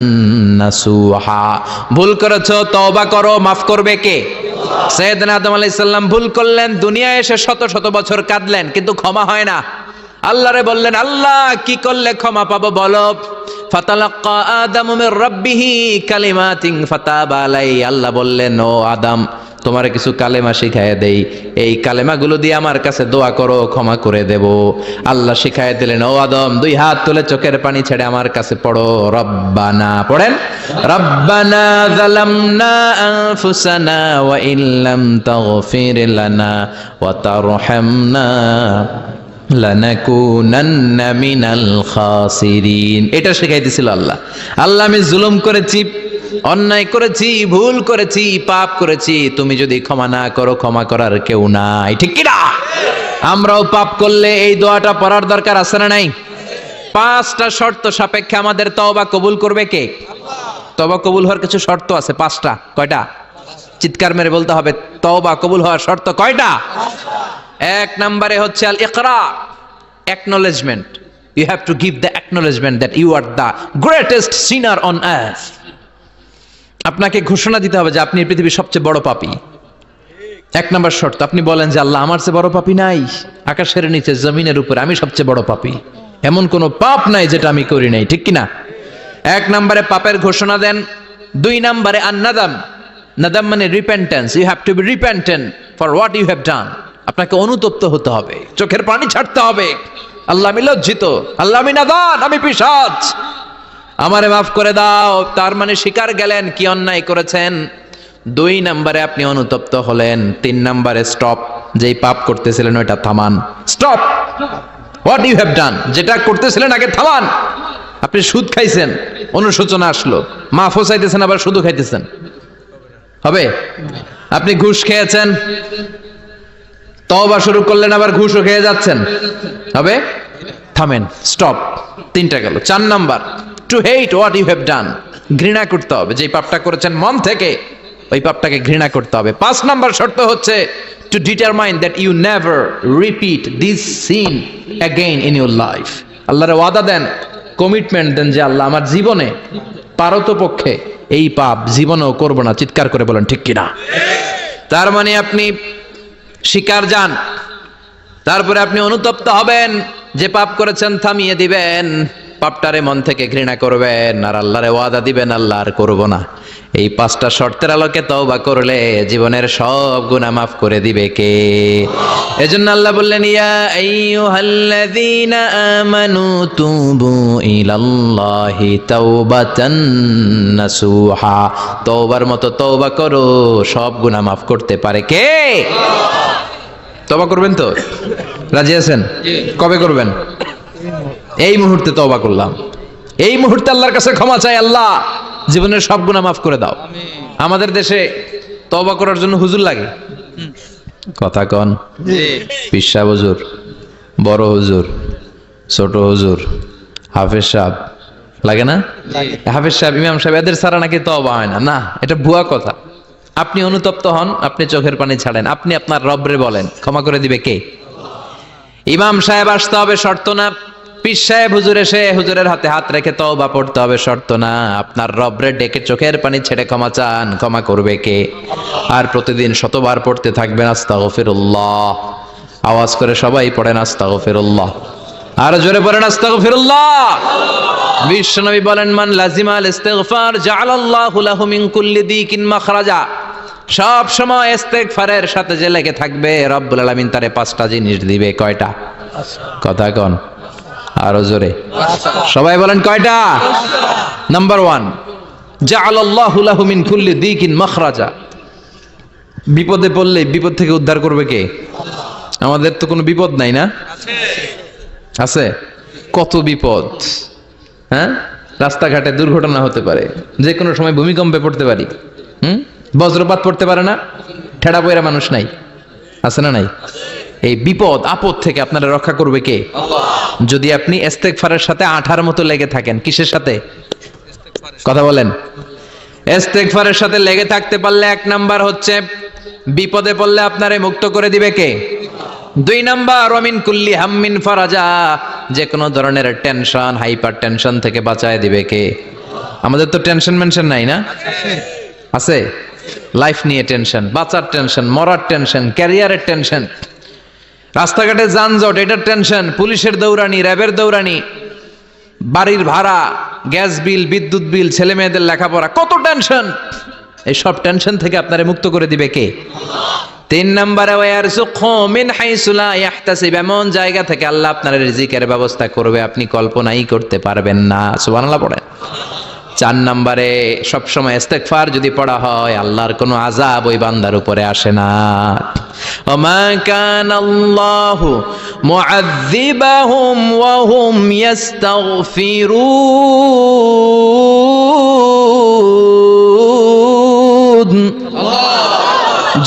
নাসুহা। ভুল করেছো, তওবা করো, মাফ করবে কে? সাইয়েদনা আদম আলাইহিস সালাম ভুল করলেন, দুনিয়ায় এসে শত শত বছর কাঁদলেন, কিন্তু ক্ষমা হয় না। আল্লাহরে বললেন, আল্লাহ কি করলে ক্ষমা পাবো বলো? ফাতালাক্কা আদামু মির রাব্বিহি কালিমাতিন ফাতাবা আলাই। আল্লাহ বললেন, ও আদম, তোমারে কিছু কালেমা শিখায় দেই, এই কালেমাগুলো দিয়ে আমার কাছে দোয়া করো, ক্ষমা করে দেব। আল্লাহ শিখায় দিলেন, ও আদম, দুই হাত তুলে চোখের পানি ছেড়ে আমার কাছে পড়ো, রব্বানা। পড়েন, রব্বানা যালামনা আনফুসানা ওয়া ইল্লাম তাগফির লানা ওয়া তারহামনা লানাকুনান্না মিনাল খাসিরিন। এটা শিখাইতেছিল আল্লাহ। আল্লাহ, আমি জুলুম করেছি, অন্যায় করেছি, ভুল করেছি, পাপ করেছি, তুমি যদি ক্ষমা না করো, ক্ষমা করার কেউ নাই, ঠিক কি না? আমরাও পাপ করলে এই দোয়াটা পড়ার দরকার আছে না নাই? 5টা শর্ত সাপেক্ষে আমাদের তওবা কবুল করবে কে? তওবা কবুল হওয়ার কিছু শর্ত আছে, 5টা। কয়টা? চিৎকার মেরে বলতে হবে, তওবা কবুল হওয়ার শর্ত কয়টা? 1 নম্বরে হচ্ছে আল ইকরা, acknowledgement. You have to give the acknowledgement that you are the greatest sinner on earth. আপনাকে ঘোষণা দিতে হবে যে আপনি পৃথিবীর সবচেয়ে বড় পাপী। 1 নম্বর শর্ত, আপনি বলেন যে আল্লাহ, আমার চেয়ে বড় পাপী নাই, আকাশের নিচে জমিনের উপরে আমি সবচেয়ে বড় পাপী, এমন কোন পাপ নাই যেটা আমি করি নাই, ঠিক কিনা? 1 নম্বরে পাপের ঘোষণা দেন। 2 নম্বরে আন-নাদাম, নাদাম মানে repentance. You have to be repentant for what you have done. আপনাকে অনুতপ্ত হতে হবে, চোখের পানি ছাড়তে হবে। আল্লাহ, আমি লজ্জিত, আল্লাহ আমি নাদান, আমি পিশাচ, আমারে মাফ করে দাও। তার মানে স্বীকার গেলেন কি অন্যায় করেছেন। 2 নম্বরে আপনি অনুতপ্ত হলেন। 3 নম্বরে স্টপ, যেই পাপ করতেছিলেন ওইটা থামান। Stop what you have done, যেটা করতেছিলেন আগে থামান। আপনি সুদ খাইছেন, অনুশোচনা আসলো, মাফও চাইতেছেন, আবার সুদও খাইতেছেন, হবে? আপনি ঘুষ খেয়েছেন, তওবা শুরু করলেন, আবার ঘুষও খেয়ে যাচ্ছেন, হবে? থামেন, স্টপ। 3টা গেল। 4 number, to hate what you have done, ঘৃণা করতে হবে, যে পাপটা করেছেন মন থেকে ওই পাপটাকে ঘৃণা করতে হবে। 5 নাম্বার শর্ত হচ্ছে to determine that you never repeat this sin again in your life. আল্লাহর ওয়াদা দেন, কমিটমেন্ট দেন যে আল্লাহ, আমার জীবনে পারতপক্ষে এই পাপ জীবনেও করব না। চিৎকার করে বলেন, ঠিক কিনা? তার মানে আপনি স্বীকার যান, তারপরে আপনি অনুতপ্ত হবেন, যে পাপ করেছেন থামিয়ে দিবেন, পাপটারে মন থেকে ঘৃণা করবেন, আর আল্লাহরে ওয়াদা দিবেন, আল্লাহ আর করব না। এই 5টা শর্তের আলোকে তওবা করলে জীবনের সব গুনাহ মাফ করে দিবে কে? এজন্য আল্লাহ বললেন, ইয়া আইয়ুহাল্লাযীনা আমানু তুবু ইলাল্লাহি তাওবাতান নাসুহা। তওবার মতো তওবা করো, সব গুনাহ মাফ করতে পারে কে? তওবা করবেন তো? রাজি আছেন? কবে করবেন? এই মুহূর্তে তওবা করলাম, এই মুহূর্তে আল্লাহর কাছে ক্ষমা চাই, আল্লাহ জীবনের সব গুনাহ মাফ করে দাও। আমাদের দেশে তওবা করার জন্য হুজুর লাগে, কথা কন? পীর সাহেব হুজুর, বড় হুজুর, ছোট হুজুর, হাফেজ সাহেব, লাগে না? হাফেজ সাহেব, ইমাম সাহেব, এদের ছাড়া নাকি তওবা হয় না। না, এটা ভুয়া কথা। আপনি অনুতপ্ত হন, আপনি চোখের পানি ছাড়েন, আপনি আপনার রবরে বলেন, ক্ষমা করে দিবে কে? ইমাম সাহেব আসতে হবে, শর্ত না। পীর সাহেব হুজুর এসে হুজুরের হাতে হাত রেখে তওবা পড়তে হবে, শর্ত না। আপনার রবরে ডেকে চোখের পানি ছেড়ে ক্ষমা চান, ক্ষমা করবে কে? আর প্রতিদিন শতবার পড়তে থাকবেন আস্তাগফিরুল্লাহ। আওয়াজ করে সবাই পড়েন আস্তাগফিরুল্লাহ, আর জোরে পড়েন আস্তাগফিরুল্লাহ। বিশ্বনবী বলেন, মান লাজিমাল ইস্তিগফার জাআলাল্লাহু লাহু মিন কুল্লি দিকিন মাখরাজা। সব সময় ইস্তেগফারের সাথে যে লেগে থাকবে, রব্বুল আলামিন তারে 5টা জিনিস দিবে। কয়টা? কথা কন, আরো জোরে সবাই বলেন, কয়টা? নাম্বার 1, জাআলাল্লাহু লাহু মিন কুল্লি দিকিন মাখরাজা। বিপদে পড়লে বিপদ থেকে উদ্ধার করবে কে? আমাদের তো কোনো বিপদ নাই না? আছে। কত বিপদ, হ্যাঁ? রাস্তাঘাটে দুর্ঘটনা হতে পারে, যে কোনো সময় ভূমিকম্পে পড়তে পারি, বজ্রপাত পড়তে পারে না, ঠেড়া পয়রা মানুষ নাই, আছে না নাই? এই বিপদ আপদ থেকে আপনারা রক্ষা করবে কে? যদি আপনি ইস্তেগফারের সাথে আঠার মতো লেগে থাকেন। কিসের সাথে? কথা বলেন। ইস্তেগফারের সাথে লেগে থাকতে পারলে 1 নাম্বার হচ্ছে বিপদে পড়লে আপনারে মুক্ত করে দিবে কে? 2 নাম্বার, ওয়ামিন কুল্লি হাম্মিন ফারাজা, যে কোনো ধরনের টেনশন, হাইপার টেনশন থেকে বাঁচায় দিবে কে? আমাদের তো টেনশন মেনশন নাই না? আছে। লাইফ নিয়ে টেনশন, বাঁচার টেনশন, মরার টেনশন, ক্যারিয়ারের টেনশন, রাস্তাঘাটে যানজট এটার টেনশন, পুলিশের দৌড়ানি, র্যাবের দৌড়ানি, বাড়ির ভাড়া, গ্যাস বিল, বিদ্যুৎ বিল, ছেলে মেয়েদের লেখাপড়া, কত টেনশন। এই সব টেনশন থেকে আপনারে মুক্ত করে দিবে কে? 3 নম্বরে ওয়ারযুকহু মিন হাইসু লা ইয়াহতাসিব, এমন জায়গা থেকে আল্লাহ আপনার রিজিকের ব্যবস্থা করবে আপনি কল্পনাই করতে পারবেন না। সুবহানাল্লাহ পড়েন। 4 নম্বরে সবসময় ইস্তেগফার যদি পড়া হয় আল্লাহর কোনো আযাব ওই বান্দার উপরে আসে না। ওমা কানাল্লাহু মুআযযিবাহুম ওয়া হুম ইস্তাগফিরুন।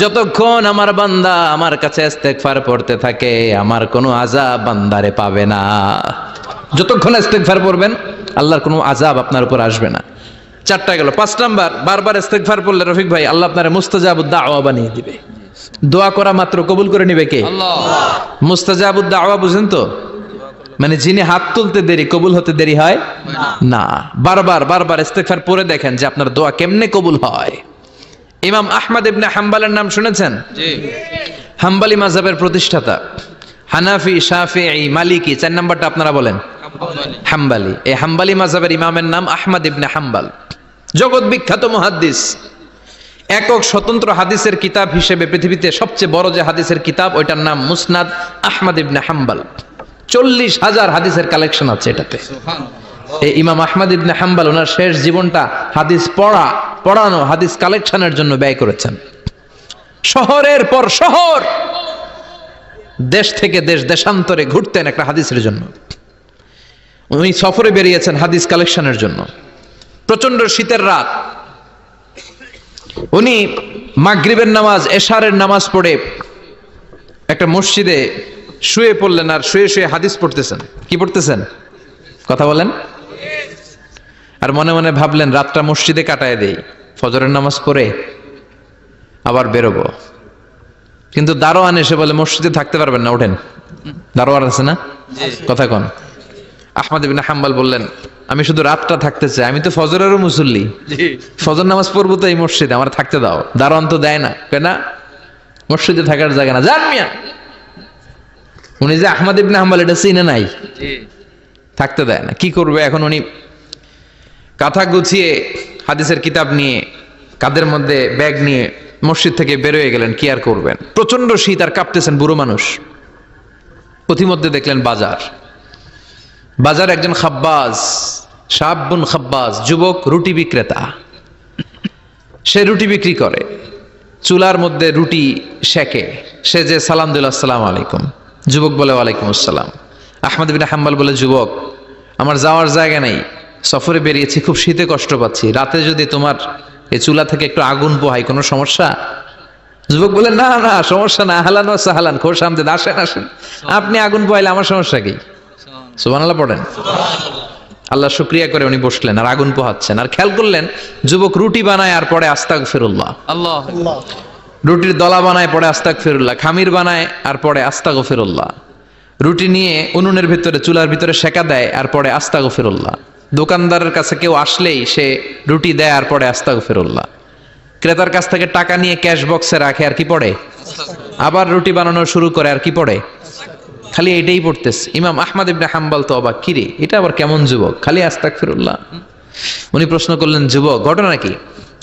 যতক্ষণ আমার বান্দা আমার কাছে ইস্তেগফার পড়তে থাকে আমার কোনো আযাব বান্দারে পাবে না। যতক্ষণ ইস্তেগফার পড়বেন আল্লাহর কোনো আযাব আপনার উপর আসবে না। 4টা গেল। 5 নাম্বার, বারবার ইস্তেগফার পড়লে রফিক ভাই আল্লাহ আপনারে মুস্তাজাবুদ দাওয়া বানিয়ে দিবে। দোয়া করা মাত্র কবুল করে নিবে কে? আল্লাহ। মুস্তাজাবুদ দাওয়া বুঝেন তো? মানে যিনি হাত তুলতে দেরি কবুল হতে দেরি হয় না। বারবার ইস্তেগফার পড়ে দেখেন যে আপনার দোয়া কেমনে কবুল হয়। ইমাম আহমদ ইবনে হাম্বলের নাম শুনেছেন? জি। হাম্বলি মাযহাবের প্রতিষ্ঠাতা। হানাফি, শাফিঈ, মালিকি, 4 নাম্বারটা আপনারা বলেন। হাম্বলি। এই হাম্বলি মাযহাবের ইমামের নাম আহমদ ইবনে হাম্বল। জগৎ বিখ্যাত মুহাদ্দিস। একক স্বতন্ত্র হাদিসের কিতাব হিসেবে পৃথিবীতে সবচেয়ে বড় যে হাদিসের কিতাব ওইটার নাম মুসনাদ আহমদ ইবনে হাম্বল। 40,000 হাদিসের কালেকশন আছে এটাতে। এই ইমাম আহমদ ইবনে হাম্বল ওনার শেষ জীবনটা হাদিস পড়ানো, হাদিস কালেকশনের জন্য ব্যয় করেছেন। শহরের পর শহর, দেশ থেকে দেশ, দেশান্তরে ঘুরতেন একটা হাদিসের জন্য। উনি সফরে বেরিয়েছেন হাদিস কালেকশনের জন্য। প্রচন্ড শীতের রাত, উনি মাগরিবের নামাজ, এশারের নামাজ পড়ে একটা মসজিদে শুয়ে পড়লেন আর শুয়ে শুয়ে হাদিস পড়তেছেন। কি পড়তেছেন? কথা বলেন। আর মনে মনে ভাবলেন রাতটা মসজিদে কাটায় দেই, ফজরের নামাজ পড়ে আবার বেরোবো। কিন্তু দারোয়ান এসে বলে মসজিদে থাকতে পারবেন না, ওঠেন। দারোয়ান আছে না? কথা কন। আহমদ ইবনে হাম্বল বললেন আমি শুধু রাতটা থাকতে চাই, আমি তো ফজরেরও মুসল্লি, ফজর নামাজ পড়বো তো এই মসজিদে, আমার থাকতে দাও। দারোয়ান তো দেয় না, কেন? মসজিদে থাকার জায়গা না, যান মিয়া। উনি যে আহমদ ইবনে হাম্বল এটা চিনে নাই, থাকতে দেয় না। কি করবে এখন? উনি কাঁথা গুছিয়ে হাদিসের কিতাব নিয়ে কাঁধের মধ্যে ব্যাগ নিয়ে মসজিদ থেকে বেরোয় গেলেন। কি আর করবেন? প্রচন্ড শীত আর কাঁপতেছেন, বুড়ো মানুষ। পথিমধ্যে দেখলেন বাজার একজন খাব্বাজ, শাবুন খাব্বাজ, যুবক রুটি বিক্রেতা। সে রুটি বিক্রি করে, চুলার মধ্যে রুটি সেকে। সে যে সালাম দিল আসসালামু আলাইকুম, যুবক বলে ওয়ালাইকুম আসসালাম। আহমদ ইবনে হাম্বল বলে যুবক আমার যাওয়ার জায়গা নেই, সফরে বেরিয়েছি, খুব শীতে কষ্ট পাচ্ছি, রাতে যদি তোমার এই চুলা থেকে একটু আগুন পোহাই কোনো সমস্যা? যুবক বলে না না সমস্যা না, আহলান ওয়া সাহলান, খোশ আমদেদ, আসেন আসেন, আপনি আগুন পোহাইলে আমার সমস্যা কি? সুবহানাল্লাহ পড়েন। আল্লাহ শুকরিয়া করে উনি বসলেন আর আগুন পোহাচ্ছেন। আর খেয়াল করলেন যুবক রুটি বানায় আর পরে আস্তাগফিরুল্লাহ। আল্লাহ। রুটির দলা বানায় পরে আস্তাগফিরুল্লাহ, খামির বানায় আর পরে আস্তাগফিরুল্লাহ। রুটি নিয়ে উনুনের ভিতরে, চুলার ভিতরে সেকা দেয় আর পরে আস্তাগফিরুল্লাহ। দোকানদারের কাছে কেউ আসলেই সে রুটি দেয় আর পরে আস্তাগফিরুল্লাহ। ক্রেতার কাছ থেকে টাকা নিয়ে ক্যাশ বক্সে রাখে আর কি পড়ে? আবার রুটি বানানো শুরু করে আর কি পড়ে? খালি এটাই পড়তেছে। ইমাম আহমদ ইবনে হাম্বল তো অবাক, কিরে এটা আবার কেমন যুবক, খালি আস্তাগফিরুল্লাহ। উনি প্রশ্ন করলেন যুবক ঘটনা কি?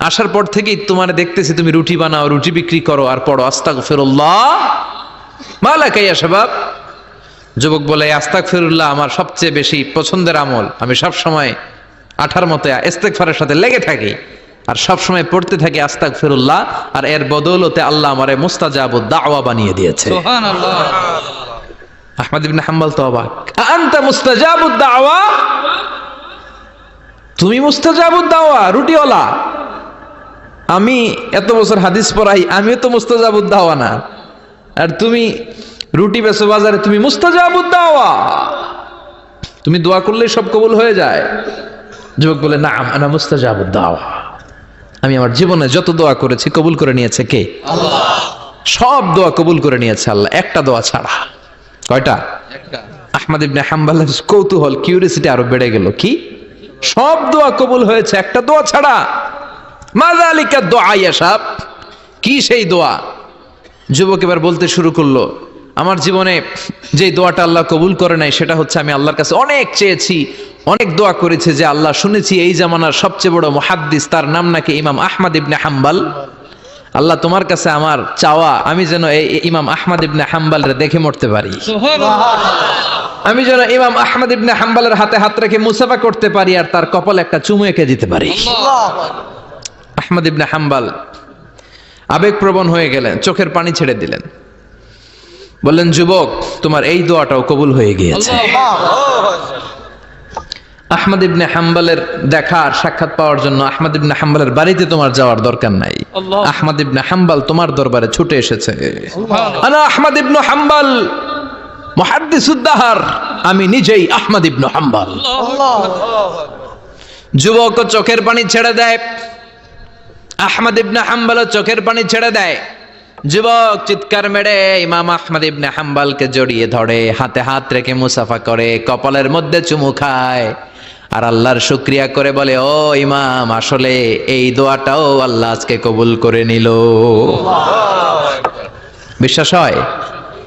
আসার পর থেকেই তোমার দেখতেছি তুমি রুটি বানাও, রুটি বিক্রি করো আর পড়ো আস্তাগফিরুল্লাহ, মালাকা ইয়া শাবাব। যুবক বলে আস্তাগফিরুল্লাহ আমার সবচেয়ে বেশি পছন্দের আমল, আমি সব সময় আঠার মতো ইস্তেগফারের সাথে লেগে থাকি আর সব সময় পড়তে থাকি আস্তাগফিরুল্লাহ, আর এর বদৌলতে আল্লাহ আমারে মুস্তাজাবুদ দাওয়া বানিয়ে দিয়েছে। সুবহানাল্লাহ। আহমদ ইবনে হাম্বল তো অবাক, আনতা মুস্তাজাবুদ দাওয়া, তুমি মুস্তাজাবুদ দাওয়া, রুটিওয়ালা। আমি এত বছর হাদিস পড়াই, আমিও তো মুস্তাজাবুদ দাওয়া না, আর তুমি রুটি বেচো বাজারে, তুমি মুস্তাজাবুদ দাওয়া, তুমি দোয়া করলে সব কবুল হয়ে যায়। যুবক বলে না আনা মুস্তাজাবুদ দাওয়া, আমি আমার জীবনে যত দোয়া করেছি কবুল করে নিয়েছে কে? আল্লাহ। সব দোয়া কবুল করে নিয়েছে আল্লাহ, একটা দোয়া ছাড়া। কয়টা? একটা। আহমদ ইবনে হাম্বলের কৌতূহল, কিউরিসিটি আরো বেড়ে গেল। কি? সব দোয়া কবুল হয়েছে, একটা দোয়া ছাড়া। মাযালিকা দোয়া ইয়া শাব, কি সেই দোয়া? যুবক এবার বলতে শুরু করলো, আমার জীবনে যে দোয়াটা আল্লাহ কবুল করে নাই সেটা হচ্ছে আমি আল্লাহর কাছে অনেক চেয়েছি, অনেক দোয়া করেছে যে আল্লাহ, শুনেছি এই জামানার সবচেয়ে বড় মুহাদ্দিস, তার নাম নাকি ইমাম আহমদ ইবনে হাম্বল। আল্লাহ তোমার কাছে আমার চাওয়া, আমি যেন এই ইমাম আহমদ ইবনে হাম্বলরে দেখে মরতে পারি, আমি যেন ইমাম আহমদ ইবনে হাম্বলের হাতে হাত রেখে মুসাফা করতে পারি আর তার কপালে একটা চুমু এঁকে দিতে পারি। আহমদ ইবনে হাম্বল আবেগপ্রবণ হয়ে গেলেন, চোখের পানি ছেড়ে দিলেন, বললেন, যুবক, তোমার এই দোয়াটাও কবুল হয়ে গিয়েছে। আহমদ ইবনে হাম্বলের দেখা আর সাক্ষাৎ পাওয়ার জন্য আহমদ ইবনে হাম্বলের বাড়িতে তোমার যাওয়ার দরকার নাই। আহমদ ইবনে হাম্বল তোমার দরবারে ছুটে এসেছে। আনা আহমদ ইবনে হাম্বল মুহাদ্দিসুদ দাহর, আমি নিজেই আহমদ ইবনে হাম্বল। যুবক চোখের পানি ছেড়ে দেয়, আহমদ ইবনে হাম্বল চোখের পানি ছেড়ে দেয়। যুবক চিৎকার মেরে ইমাম আহমদ ইবনে হাম্বলকে জড়িয়ে ধরে, হাতে হাত রেখে মুসাফা করে, কপালের মধ্যে চুমু খায় আর আল্লাহর শুকরিয়া করে বলে, ও ইমাম, আসলে এই দোয়াটাও আল্লাহ আজকে কবুল করে নিল। বিশ্বাস হয়?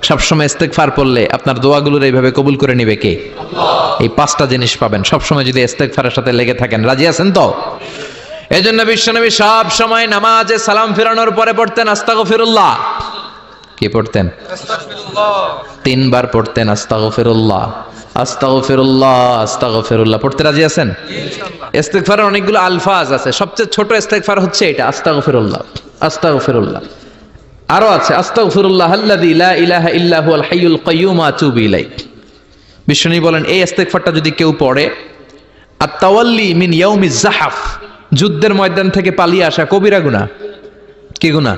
সবসময় ইস্তেগফার পড়লে আপনার দোয়াগুলোর এইভাবে কবুল করে নিবে কে? এই পাঁচটা জিনিস পাবেন সবসময় যদি ইস্তেগফারের সাথে লেগে থাকেন। রাজি আছেন তো? এই জন্য বিশ্বনবী সব সময় নামাজে সালাম ফেরানোর পরে পড়তেন আস্তাগফিরুল্লাহ। কি পড়তেন? তিনবার পড়তেন আস্তাগফিরুল্লাহ, আস্তাগফিরুল্লাহ, আস্তাগফিরুল্লাহ। পড়তে রাজি আছেন? ইস্তেগফারের অনেকগুলো আলফাজ আছে, সবচেয়ে ছোট ইস্তেগফার হচ্ছে এটা, আস্তাগফিরুল্লাহ, আস্তাগফিরুল্লাহ। আরো আছে আস্তাগফিরুল্লাহ আল্লাযী লা ইলাহা ইল্লা হুয়াল হাইয়ুল কাইয়্যুম ওয়া আতুবু ইলাইহি। বিশ্বনবী বলেন, এই ইস্তেগফারটা যদি কেউ পড়ে, আত-তাওয়াল্লি মিন ইয়াউমিজ যাহাফ, যুদ্ধের ময়দান থেকে পালিয়ে আসা কবিরা গুনাহ। কি গুনাহ?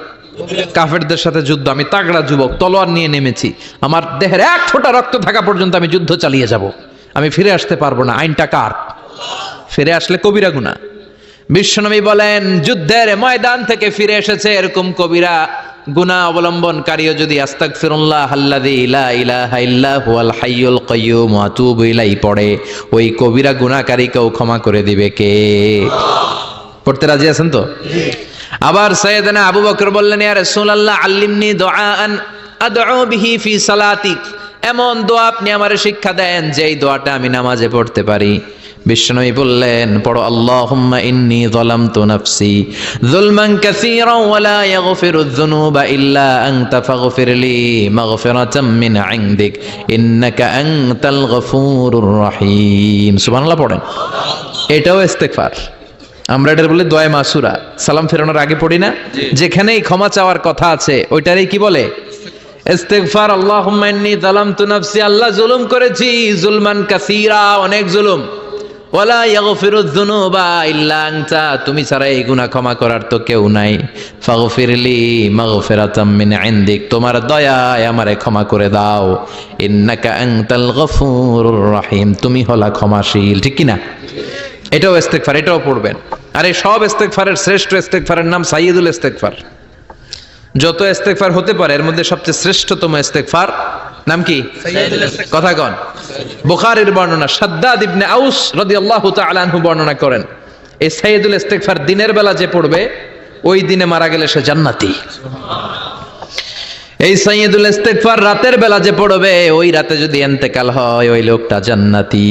কাফেরদের সাথে যুদ্ধ, আমি তাগড়া যুবক, তলোয়ার নিয়ে নেমেছি, আমার দেহের এক ফোঁটা রক্ত থাকা পর্যন্ত আমি যুদ্ধ চালিয়ে যাব, আমি ফিরে আসতে পারবো না, আইনটা কার? ফিরে আসলে কবিরা গুনাহ। বিশ্বনবী বলেন, যুদ্ধের ময়দান থেকে ফিরে এসেছে এরকম কবিরা গুনাহ অবলম্বনকারীও যদি আস্তাগফিরুল্লাহ আল্লাযী লা ইলাহা ইল্লা হুয়াল হাইয়ুল কাইয়্যুম ওয়া আতুবু ইলাইহি পড়ে, ওই কবিরা গুনাহকারীকেও ক্ষমা করে দিবে কে? পড়তে রাজি আছেন তো? আবার সাইয়েদনা আবু বকর বললেন, ইয়া রাসূলুল্লাহ আল্লিমনি দুআআন আদউ বিহি ফি সালাতি, এমন দোয়া আপনি আমারে শিক্ষা দেন যেই দোয়াটা আমি নামাজে পড়তে পারি। বিশ্বনবী বললেন, পড়ো, আল্লাহুম্মা ইন্নী যালামতু নাফসি যুলমান কাসীরান ওয়া লা ইয়াগফিরুয যুনুবা ইল্লা আনতা ফাগফিরলি মাগফিরাতাম মিন ইনদিক ইন্নাকা আনতাল গফুরুর রহিম। সুবহানাল্লাহ পড়েন। এটাও ইস্তেগফার। আমরা এটার বলে দোয়া মাসুরা, সালাম ফেরানোর আগে পড়ি না? যেখানেই ক্ষমা চাওয়ার কথা আছে ওইটারই কি বলে? ইস্তেগফার। আল্লাহুম্মা ইন্নী যালামতু নাফসি, আল্লাহ জুলুম করেছি, যুলমান কাসীরা, অনেক জুলুম, ওয়ালা ইয়াগফিরুয যুনুবা ইল্লা আনতা, তুমি ছাড়া এই গুনাহ ক্ষমা করার তো কেউ নাই। ফাগফিরলি মাগফিরাতাম মিন ইনদিক, তোমার দয়ায় আমারে ক্ষমা করে দাও। ইন্নাকা আনতাল গফুরুর রহিম, তুমি হলা ক্ষমাশীল। ঠিক কি না? এটাও ইস্তেগফার, এটাও পড়বেন। আর এই সব ইস্তেগফারের শ্রেষ্ঠ ইস্তেগফারের নাম সাইয়্যিদুল ইস্তেগফার। যত ইস্তেগফার হতে পারে এর মধ্যে সবচেয়ে শ্রেষ্ঠতম ইস্তেগফার নাম কি? কথা কন। বুখারীর বর্ণনা, শাদ্দাদ ইবনে আউস রাদিয়াল্লাহু তাআলা আনহু বর্ণনা করেন, এই সাইয়্যিদুল ইস্তেগফার দিনের বেলা যে পড়বে ওই দিনে মারা গেলে সে জান্নাতি। এই সাইয়্যিদুল ইস্তেগফার রাতের বেলা যে পড়বে ওই রাতে যদি ইন্তেকাল হয় ওই লোকটা জান্নাতি।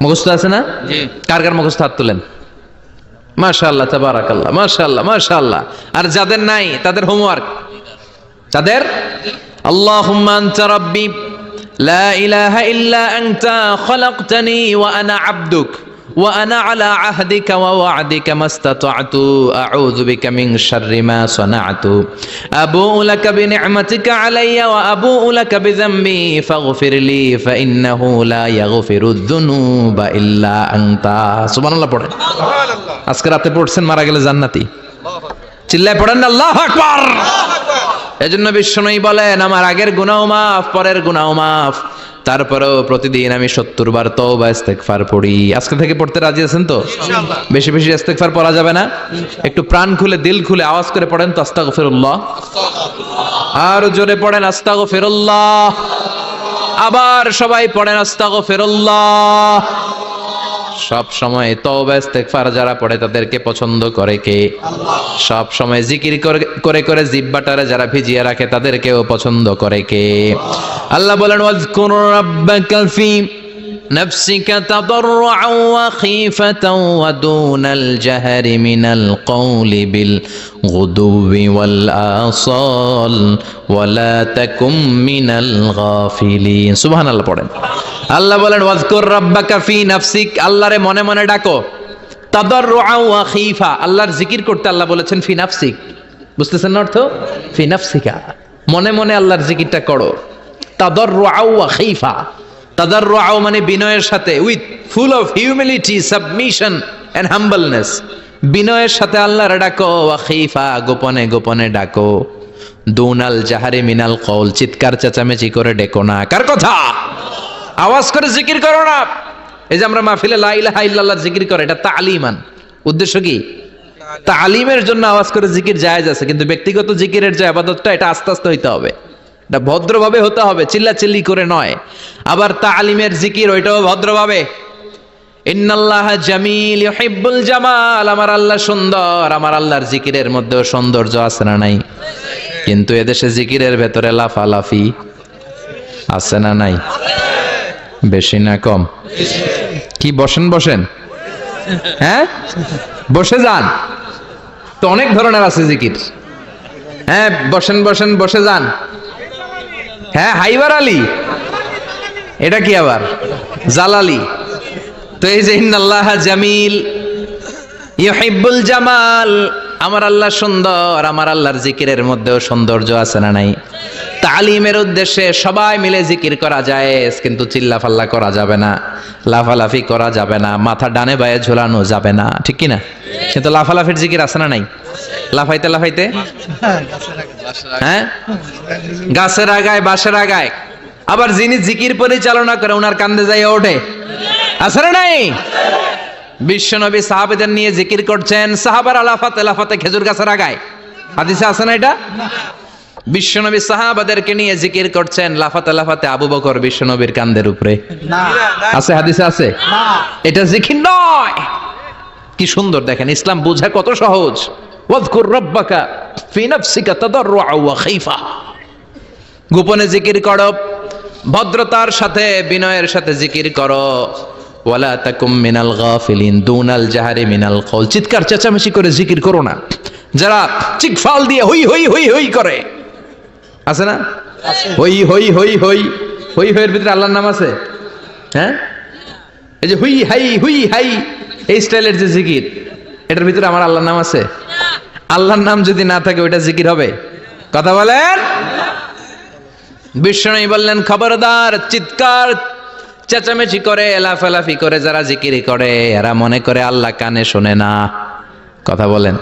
মুখস্থ আছে না? কার কার মুখস্থ? হাত তুলেন। মাশাআল্লাহ, তাবারাকাল্লাহ, মাশাআল্লাহ, মাশাআল্লাহ। আর যাদের নাই তাদের হোমওয়ার্ক, তাদের আল্লাহুম্মা আনতা রাব্বি লা ইলাহা ইল্লা আনতা খালাকতানি ওয়া আনা আবদুক ওয়া আনা আলা আহদিকা ওয়া ওয়া'দিকা মাস্তাতা'তু আউযু বিকা মিন শাররি মা সানা'তু আবু'ু লাকা বিনি'মাতিকা আলাইয়া ওয়া আবু'ু লাকা বিযামবি ফাগফিরলি ফাইন্নাহু লা ইয়াগফিরুয যুনুবা ইল্লা আনতা। সুবহানাল্লাহ পড়েন। সুবহানাল্লাহ। আজকে রাতে পড়ছেন, মারা গেলে জান্নাতি। চিল্লায় পড়েন না আল্লাহু আকবার। এজন্য বিশ্বনবী বলেন, আমার আগের গুনাহ মাফ, পরের গুনাহ মাফ, তারপরেও প্রতিদিন আমি 70 বার তওবা ইস্তেগফার পড়ি। আজকে থেকে পড়তে রাজি আছেন তো? ইনশাআল্লাহ। বেশি বেশি ইস্তেগফার পড়া যাবে না? একটু প্রাণ খুলে, দিল খুলে আওয়াজ করে পড়েন তো, আস্তাগফিরুল্লাহ। আর জোরে পড়েন আস্তাগফিরুল্লাহ। আবার সবাই পড়েন আস্তাগফিরুল্লাহ। সব সময় তওবা ইস্তেগফার যারা পড়ে তাদেরকে পছন্দ করে কে? আল্লাহ। সব সময় জিকির করে করে জিহ্বাটারে যারা ভিজিয়ে রাখে তাদেরকেও পছন্দ করে কে? আল্লাহ বলেন ওয়াজকুর রাব্বাকা ফি نفسك تضرعا وخيفة ودون الجهر من القول بالغدو والآصال ولا تكن من الغافلين سبحان الله পড়েন আল্লাহ বলেন ওয়াজকুর রাব্বাকা ফি নাফসিক আল্লাহরে মনে মনে ডাকো তাদাররুআ ওয়া খীফা আল্লাহর জিকির করতে আল্লাহ বলেছেন ফি নাফসিক বুঝতেছেন না অর্থ ফি নাফসিকা মনে মনে আল্লাহর জিকিরটা করো তাদাররুআ ওয়া খীফা তাদাররুআ মানে বিনয়ের সাথে with full of humility submission and humbleness বিনয়ের সাথে আল্লাহর ডাকো ওয়া খীফা গোপনে গোপনে ডাকো দুনাল জাহারি মিনাল কওল চিৎকার চেঁচামেচি করে ডেকো না কার কথা আওয়াজ করে জিকির করো না এই যে আমরা মাহফিলে লা ইলাহা ইল্লাল্লাহ জিকির করে এটা তালিমান উদ্দেশ্য কি তালিমের জন্য আওয়াজ করে জিকির জায়েজ আছে কিন্তু ব্যক্তিগত জিকিরের যে ইবাদতটা এটা আস্তে আস্তে হইতে হবে এটা ভদ্রভাবে হতে হবে চিল্লাচিল্লি করে নয় আবার তালিমের জিকির ওইটাও ভদ্রভাবে ইন্নাল্লাহা জামিল ইউহিব্বুল জামাল আমার আল্লাহ সুন্দর আমার আল্লাহর জিকিরের মধ্যেও সৌন্দর্য আছে না নাই কিন্তু এদেশে জিকিরের ভেতরে লাফালাফি আছে না নাই বেশি না কম কি বসেন বসেন হ্যাঁ বসে যান তো অনেক ধরনের আছে জিকির হ্যাঁ বসেন বসেন বসে যান হ্যাঁ হাইবার আলী এটা কি আবার জালালি তো এই যে ইন্নাল্লাহা জামিল ইউহিব্বুল জামাল আমার আল্লাহ সুন্দর আমার আল্লাহর জিকিরের মধ্যেও সৌন্দর্য আছে না নাই তালিমের উদ্দেশ্যে সবাই মিলে জিকির করা যায় কিন্তু চিল্লাফাল্লা করা যাবে না লাফালাফি করা যাবে না মাথা ডানে বায়ে ঝোলানো যাবে না ঠিক কি না কিন্তু লাফালাফির জিকির আছে না নাই লাফাইতে লাফাইতে হ্যাঁ গাছের আগায় বাঁশের আগায় আবার যিনি জিকির পরিচালনা করে ওনার কান্দে যাই ওঠে আছে না নাই বিশ্বনবী সাহাবাদের নিয়ে জিকির করছেন সাহাবারা লাফাতে লাফাতে খেজুর গাছের আগায় হাদিসে আছে না এটা বিশ্বনবী সাহাবাদেরকে নিয়ে জিকির করছেন লাফাতে লাফাতে আবু বকর বিশ্বনবীর কান্দের উপরে আছে হাদিসে আছে এটা জিকির নয় কি সুন্দর দেখেন ইসলাম বোঝা কত সহজ ওয়াজকুর রাব্বাকা ফি নাফসিকা তাদাররুআ ওয়া খীফা গোপনে জিকির করো ভদ্রতার সাথে বিনয়ের সাথে জিকির করো ওয়ালা তাকুম মিনাল গাফিলিন দুনাল জাহারি মিনাল কওল চিৎকার চেঁচামেচি করে জিকির করো না যারা চিকফাল দিয়ে হই হই হই হই করে আছে না হই হই হই হই হই হইয়ের ভিতরে আল্লাহর নাম আছে হ্যাঁ এই যে হুই হাই এই স্টাইলের যে জিকির এটার ভিতরে আমার আল্লাহর নাম আছে আল্লাহর নাম যদি না থাকে ওইটা জিকির হবে কথা বলেন বিষ্ণু বললেন খবরদার চিৎকার চেঁচামেচি করে লাফালাফি করে যারা জিকির করে এরা মনে করে আল্লাহ কানে শোনে না কথা বলেন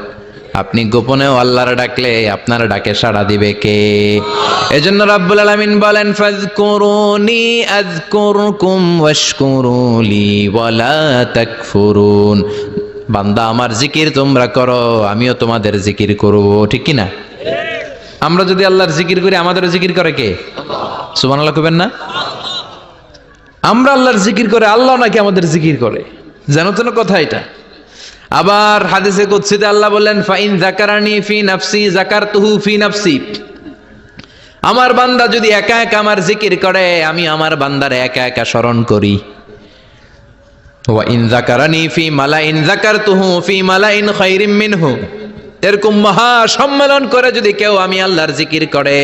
আপনি গোপনেও আল্লাহর ডাকলে আপনার ডাকে সাড়া দিবে কে এজন্য রাব্বুল আলামিন বলেন ফাযকুরুনি আযকুরকুম ওয়াশকুরুলি ওয়ালা তাকফুরুন বান্দা আমার জিকির তোমরা করো আমিও তোমাদের জিকির করব ঠিক কি না আমরা যদি আল্লাহর জিকির করি আমাদেরও জিকির করে কে সুবহানাল্লাহ কইবেন না আমরা আল্লাহর জিকির করে আল্লাহ নাকি আমাদের জিকির করে জানো তো না কথা এটা আবার হাদিসে কুদসিতে আল্লাহ বললেন ফাইন যাকারানি ফি নাফসি যাকারতুহু ফি নাফসি আমার বান্দা যদি একা একা আমার জিকির করে আমি আমার বান্দারে একা একা স্মরণ করি ওয়া ইন যাকারানি ফি মালাইন যাকারতুহু ফি মালাইন খায়রিম মিনহু এরকম মহা সম্মেলন করে যদি কেউ আমি আল্লাহর জিকির করে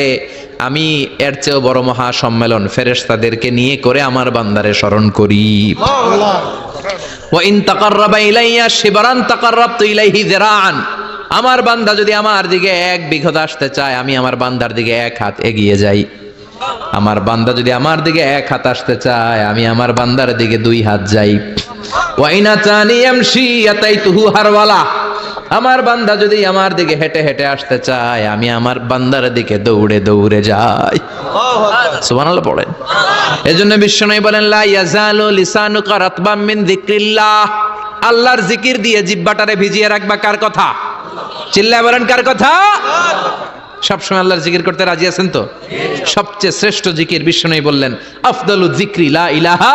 আমি এর চেয়েও বড় মহা সম্মেলন ফেরেশতাদেরকে নিয়ে করে আমার বান্দারে স্মরণ করি ওয়া ইন তাকাররাবা ইলাইয়া শিবরান তাকাররাবতু ইলাইহি যিরাআন আমার বান্দা যদি আমার দিকে এক বিঘত আসতে চায় আমি আমার বান্দার দিকে এক হাত এগিয়ে যাই আমার বান্দা যদি আমার দিকে এক হাত আসতে চায় আমি আমার বান্দার দিকে দুই হাত যাই ওয়া ইন আতানি ইয়ামশি আতাইতুহু হারওয়ালা আমার বান্দা যদি আমার দিকে হেঁটে হেঁটে আসতে চায় আমি আমার বান্দার দিকে দৌড়ে দৌড়ে যাই সুবহানাল্লাহ পড়েন এজন্য বিশ্বনবী বলেন লা ইয়াজালু লিসানুকা রাতবাম মিন যিকরিল্লাহ আল্লাহর জিকির দিয়ে জিহ্বাটারে ভিজিয়ে রাখবা কার কথা চিল্লায় বলেন কার কথা সবসময় আল্লাহর জিকির করতে রাজি আছেন তো? সবচেয়ে শ্রেষ্ঠ জিকির বিশ্বনবী বললেন আফদালুয যিকরি লা ইলাহা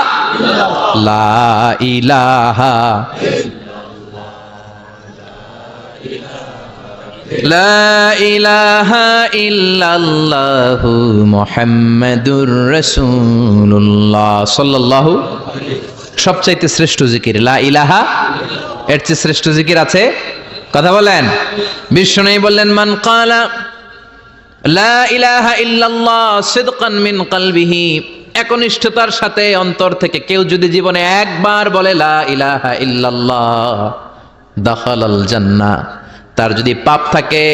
লা ইলাহা লা ইলাহা ইল্লাল্লাহু মুহাম্মাদুর রাসূলুল্লাহ সাল্লাল্লাহু। সবচাইতে শ্রেষ্ঠ জিকির লা ইলাহা, এর চেয়ে শ্রেষ্ঠ জিকির আছে? কথা বলেন। বিশ্বনবী বললেন মান ক্বালা লা ইলাহা ইল্লাল্লাহ সিদকান মিন কলবিহি, একনিষ্ঠতার সাথে অন্তর থেকে কেউ যদি জীবনে একবার বলে লা ইলাহা ইল্লাল্লাহ দাখালাল জান্নাহ, তার যদি পাপ থাকে,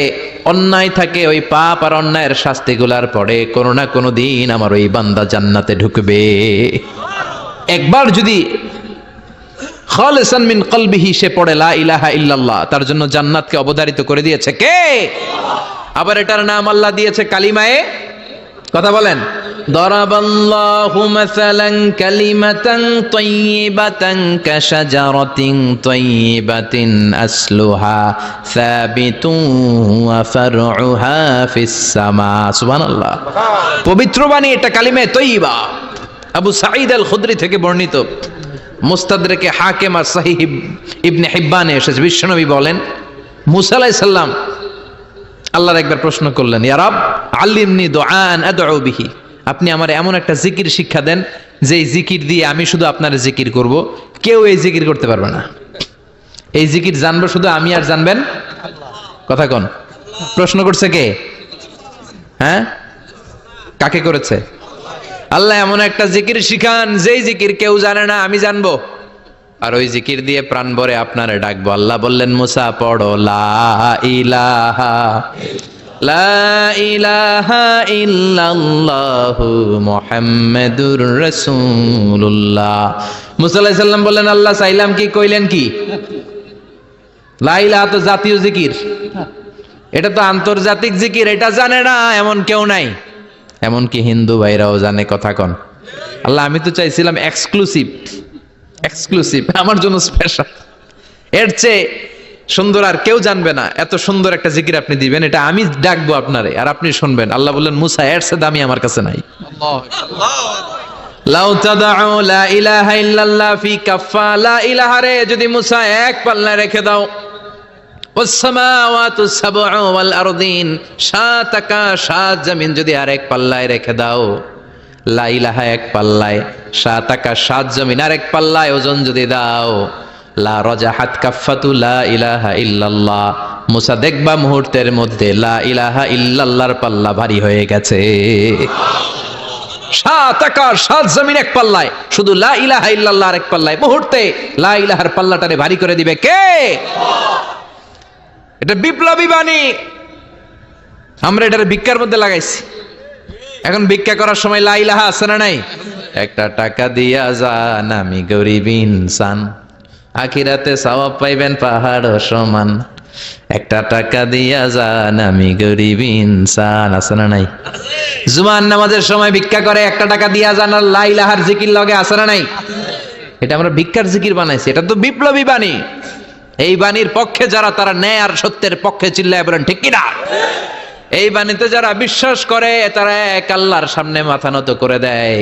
অন্যায় থাকে, ওই পাপ আর অন্যায়ের শাস্তিগুলার পরে কোনো না কোনো দিন আমার ওই বান্দা জান্নাতে ঢুকবে। একবার যদি খালিসান মিন কলবিহি সে পড়ে লা ইলাহা ইল্লাল্লাহ, তার জন্য জান্নাতকে অবধারিত করে দিয়েছে কে? আবার এটার নাম আল্লাহ দিয়েছে কালিমায়ে, কথা বলেন, দরাবাল্লাহু মাসালান কালিমাতান তাইয়িবাতান কাশাজারাতিন তাইয়িবাতিন আসলুহা সাবিতুন ওয়া ফারউহা ফিস সামা। সুবহানাল্লাহ। পবিত্র বাণী এটা কালিমায়ে তাইয়িবা। আবু সাঈদ আল খুদরি থেকে বর্ণিত, মুস্তাদরাকে হাকিম আর সহিহ ইবনে হিব্বানে এসেছে, বিশ্বনবী বলেন মুসা আলাইহিস সালাম আল্লাহর একবার প্রশ্ন করলেন, ইয়া রব আল্লিমনি দুআন আদউ বিহি, আপনি আমার এমন একটা জিকির শিক্ষা দেন যেই জিকির দিয়ে আমি শুধু আপনার জিকির করব, কেউ এই জিকির করতে পারবে না। এই জিকির জানবো শুধু আমি আর জানবেন আল্লাহ। কথা কোন? প্রশ্ন করছে কে? হ্যাঁ, কাকে করেছে? আল্লাহ এমন একটা জিকির শিখান যেই জিকির কেউ জানে না, আমি জানবো, আর ওই জিকির দিয়ে প্রাণ ভরে আপনারে ডাকবো। আল্লাহ বললেন মুসা পড়ো লা ইলাহা লা ইলাহা ইল্লাল্লাহু মুহাম্মাদুর রাসূলুল্লাহ। মুসা আলাইহিস সালাম বললেন আল্লাহ চাইলাম কি, কইলেন কি? লা ইলাহা তো জাতীয় জিকির, এটা তো আন্তর্জাতিক জিকির, এটা জানে না এমন কেউ নাই, এমনকি হিন্দু ভাইরাও জানে। কথা কন। আল্লাহ আমি তো চাইছিলাম এক্সক্লুসিভ, আমার জন্য স্পেশাল, এর চেয়ে সুন্দর আর কেউ জানবে না, এত সুন্দর একটা জিকির আপনি দিবেন, এটা আমি ডাকবো আপনারে আর আপনি শুনবেন। আল্লাহ বললেন মুসা এর চেয়ে দামি আমার কাছে নাই। লাউ তাদউ লা ইলাহা ইল্লাল্লাহ ফি কাফা, লা ইলাহা রে যদি মুসা এক পাল্লায় রেখে দাও, ওয়াস সামাওয়াতু সাবউ ওয়াল আরদিন, সাত আকাশ সাত জমিন যদি আরেক পাল্লায় রেখে দাও, লা ইলাহা এক পাল্লায়, সাত আকাশ সাত জমিন আরেক পাল্লায় ওজন যদি দাও, লা রাজাহাত কাফাতু লা ইলাহা ইল্লাল্লাহ, মুসা দেখবা মুহূর্তের মধ্যে লা ইলাহা ইল্লাল্লাহর পাল্লা ভারী হয়ে গেছে। সাত আকাশ সাত জমিন এক পাল্লায়, শুধু লা ইলাহা ইল্লাল্লাহ আরেক পাল্লায়, মুহূর্তে লা ইলাহার পাল্লাটারে ভারী করে দিবে কে? এটা বিপ্লবী বাণী। আমরা এটার ভিক্ষার মধ্যে লাগাইছি। এখন ভিক্ষা করার সময় লা ইলাহা আছে না নাই? একটা টাকা দিয়া যান আমি গরিব ইনসান, আখিরাতে সওয়াব পাইবেন পাহাড় সমান। একটা টাকা দিয়া যান আমি গরিব ইনসান, আছে না নাই? জুমার নামাজের সময় ভিক্ষা করে একটা টাকা দিয়া যান আর লা ইলাহার জিকির লগে, আছে না নাই? এটা আমরা ভিক্ষার জিকির বানাইছি, এটা তো বিপ্লবী বাণী। এই বাণীর পক্ষে যারা, তারা ন্যায় আর সত্যের পক্ষে চিল্লায় বলেন ঠিক কিনা? এই বাণীতে যারা বিশ্বাস করে তারা এক আল্লাহর সামনে মাথা নত করে দেয়,